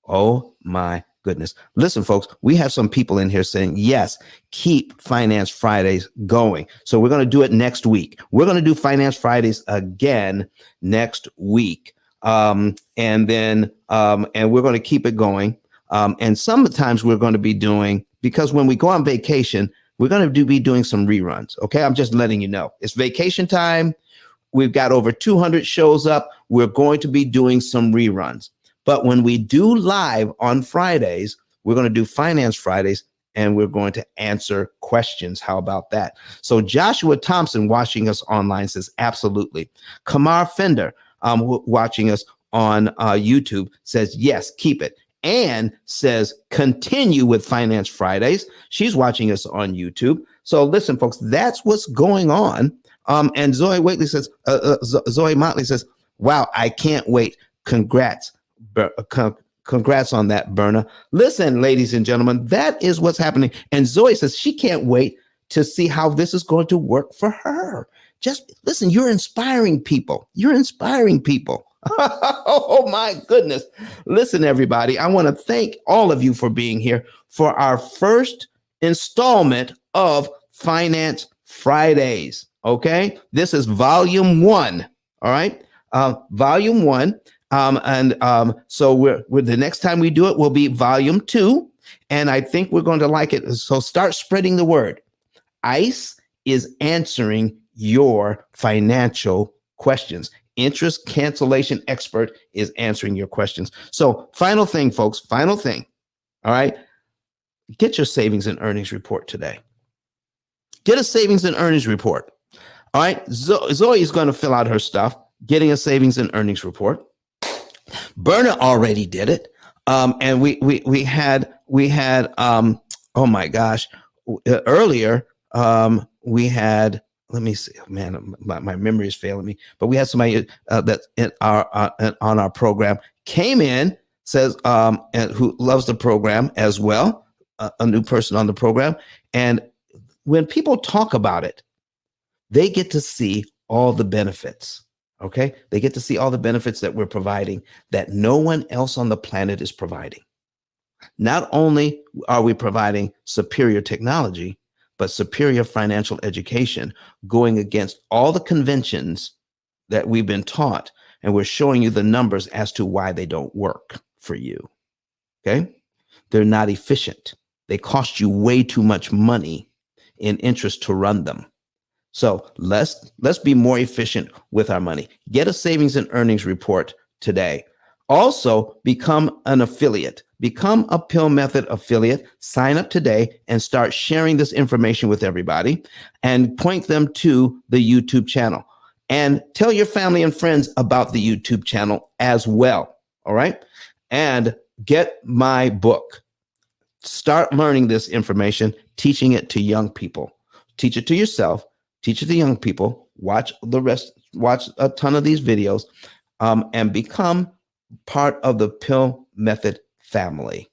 Oh my goodness. Listen, folks, we have some people in here saying, yes, keep Finance Fridays going. So we're going to do it next week. We're going to do Finance Fridays again next week. And we're going to keep it going. And sometimes we're going to be doing, because when we go on vacation, we're going to be doing some reruns. Okay. I'm just letting you know it's vacation time. We've got over 200 shows up. We're going to be doing some reruns. But when we do live on Fridays, we're going to do Finance Fridays and we're going to answer questions. How about that? So Joshua Thompson watching us online says, absolutely. Kamar Fender watching us on YouTube says, yes, keep it. Anne says, continue with Finance Fridays. She's watching us on YouTube. So listen, folks, that's what's going on. And Zoe Motley says, wow, I can't wait. Congrats on that, Berna. Listen, ladies and gentlemen, that is what's happening. And Zoe says she can't wait to see how this is going to work for her. Just listen, you're inspiring people. Oh my goodness. Listen, everybody, I want to thank all of you for being here for our first installment of Finance Fridays. Okay. This is volume 1. All right. Volume 1. So we're the next time we do it will be volume 2. And I think we're going to like it. So start spreading the word. ICE is answering your financial questions. Interest cancellation expert is answering your questions. So final thing, folks, final thing. All right. Get your savings and earnings report today. Get a savings and earnings report. All right. Zoe is going to fill out her stuff, getting a savings and earnings report. Berna already did it. And we had oh my gosh, earlier we had, let me see, man, my memory is failing me, but we had somebody that on our program came in, says and who loves the program as well, a new person on the program. And when people talk about it, they get to see all the benefits. Okay. They get to see all the benefits that we're providing that no one else on the planet is providing. Not only are we providing superior technology, but superior financial education, going against all the conventions that we've been taught. And we're showing you the numbers as to why they don't work for you. Okay. They're not efficient. They cost you way too much money in interest to run them. So let's be more efficient with our money. Get a savings and earnings report today. Also, become an affiliate. Become a P.I.L.L Method affiliate. Sign up today and start sharing this information with everybody and point them to the YouTube channel. And tell your family and friends about the YouTube channel as well. All right. And get my book. Start learning this information, teaching it to young people. Teach it to yourself, teach it to young people, watch a ton of these videos, and become part of the P.I.L.L Method family.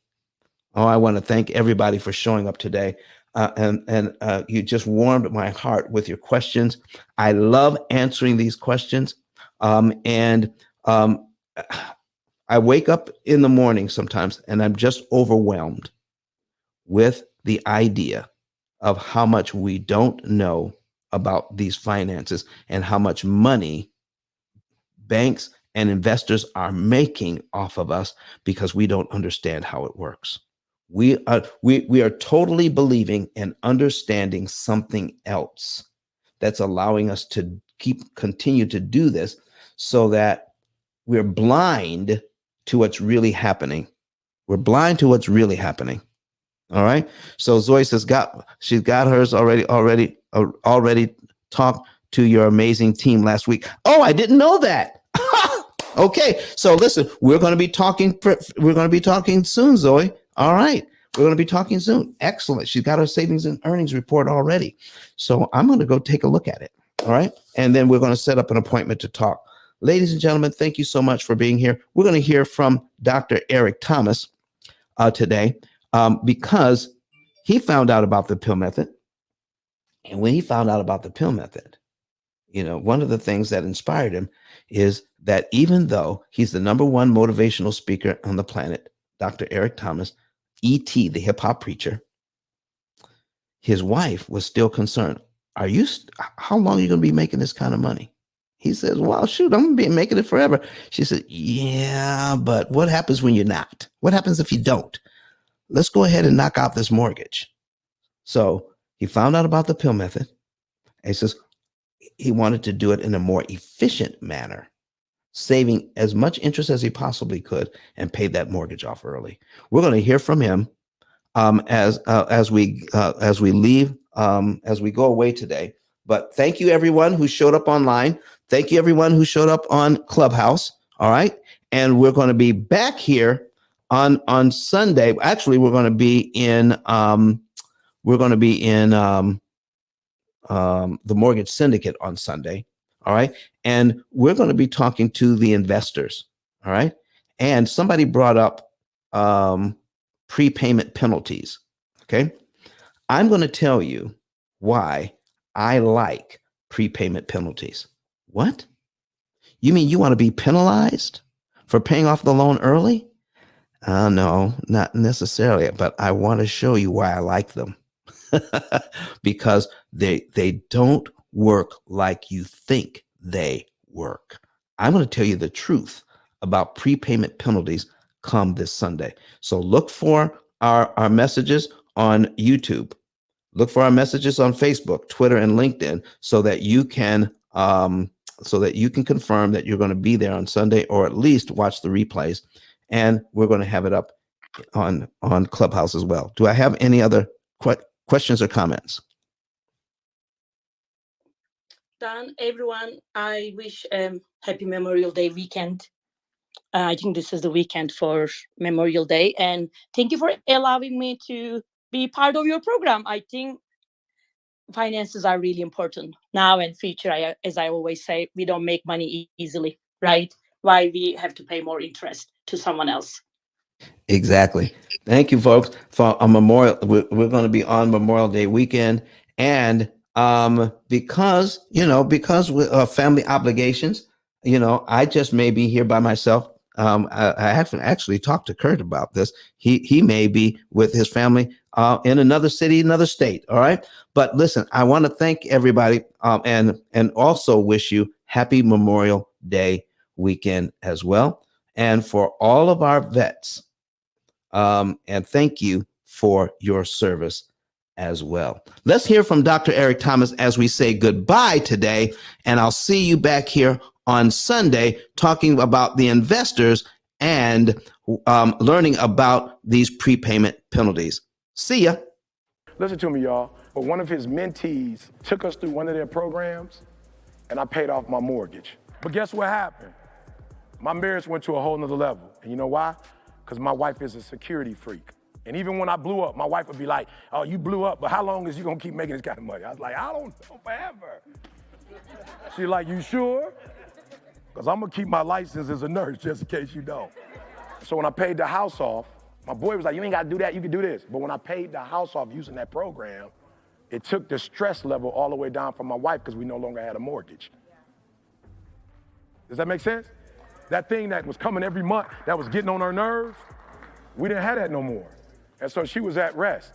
Oh, I want to thank everybody for showing up today. And you just warmed my heart with your questions. I love answering these questions. And I wake up in the morning sometimes and I'm just overwhelmed with the idea of how much we don't know about these finances and how much money banks and investors are making off of us because we don't understand how it works. We are totally believing and understanding something else that's allowing us to continue to do this, so that we're blind to what's really happening. We're blind to what's really happening. All right. So Zoe says she's got hers already talked to your amazing team last week. Oh, I didn't know that. Okay. So listen, we're going to be talking soon, Zoe. All right. We're going to be talking soon. Excellent. She's got her savings and earnings report already. So I'm going to go take a look at it. All right. And then we're going to set up an appointment to talk. Ladies and gentlemen, thank you so much for being here. We're going to hear from Dr. Eric Thomas today. Because he found out about the P.I.L.L method. And when he found out about the P.I.L.L method, one of the things that inspired him is that even though he's the #1 motivational speaker on the planet, Dr. Eric Thomas, E.T., the hip hop preacher, his wife was still concerned. How long are you going to be making this kind of money? He says, well, shoot, I'm going to be making it forever. She said, yeah, but what happens when you're not? What happens if you don't? Let's go ahead and knock out this mortgage. So he found out about the P.I.L.L method. And he says he wanted to do it in a more efficient manner, saving as much interest as he possibly could and pay that mortgage off early. We're going to hear from him as we leave, as we go away today. But thank you, everyone who showed up online. Thank you, everyone who showed up on Clubhouse. All right. And we're going to be back here on Sunday. Actually, we're going to be in the Mortgage Syndicate on Sunday. All right. And we're going to be talking to the investors. All right. And somebody brought up prepayment penalties. Okay. I'm going to tell you why I like prepayment penalties. What? You mean you want to be penalized for paying off the loan early? No, not necessarily, but I want to show you why I like them. Because they don't work like you think they work. I'm going to tell you the truth about prepayment penalties come this Sunday. So look for our messages on YouTube. Look for our messages on Facebook, Twitter, and LinkedIn, so that you can confirm that you're going to be there on Sunday, or at least watch the replays. And we're going to have it up on Clubhouse as well. Do I have any other questions or comments? Don, everyone, I wish happy Memorial Day weekend. I think this is the weekend for Memorial Day. And thank you for allowing me to be part of your program. I think finances are really important now and future. As I always say, we don't make money easily, right? Why we have to pay more interest to someone else. Exactly. Thank you, folks, for a Memorial. We're going to be on Memorial Day weekend, and because with family obligations, I just may be here by myself I haven't actually talked to Kurt about this. He may be with his family in another city, another state. All right. But listen, I want to thank everybody and also wish you happy Memorial Day weekend as well. And for all of our vets, and thank you for your service as well. Let's hear from Dr. Eric Thomas as we say goodbye today. And I'll see you back here on Sunday talking about the investors and learning about these prepayment penalties. See ya. Listen to me, y'all. But one of his mentees took us through one of their programs, and I paid off my mortgage. But guess what happened? My marriage went to a whole nother level. And you know why? Because my wife is a security freak. And even when I blew up, my wife would be like, oh, you blew up, but how long is you gonna keep making this kind of money? I was like, I don't know, forever. She's like, you sure? Because I'm gonna keep my license as a nurse just in case you don't. So when I paid the house off, my boy was like, you ain't gotta do that, you can do this. But when I paid the house off using that program, it took the stress level all the way down for my wife because we no longer had a mortgage. Does that make sense? That thing that was coming every month, that was getting on her nerves, we didn't have that no more. And so she was at rest.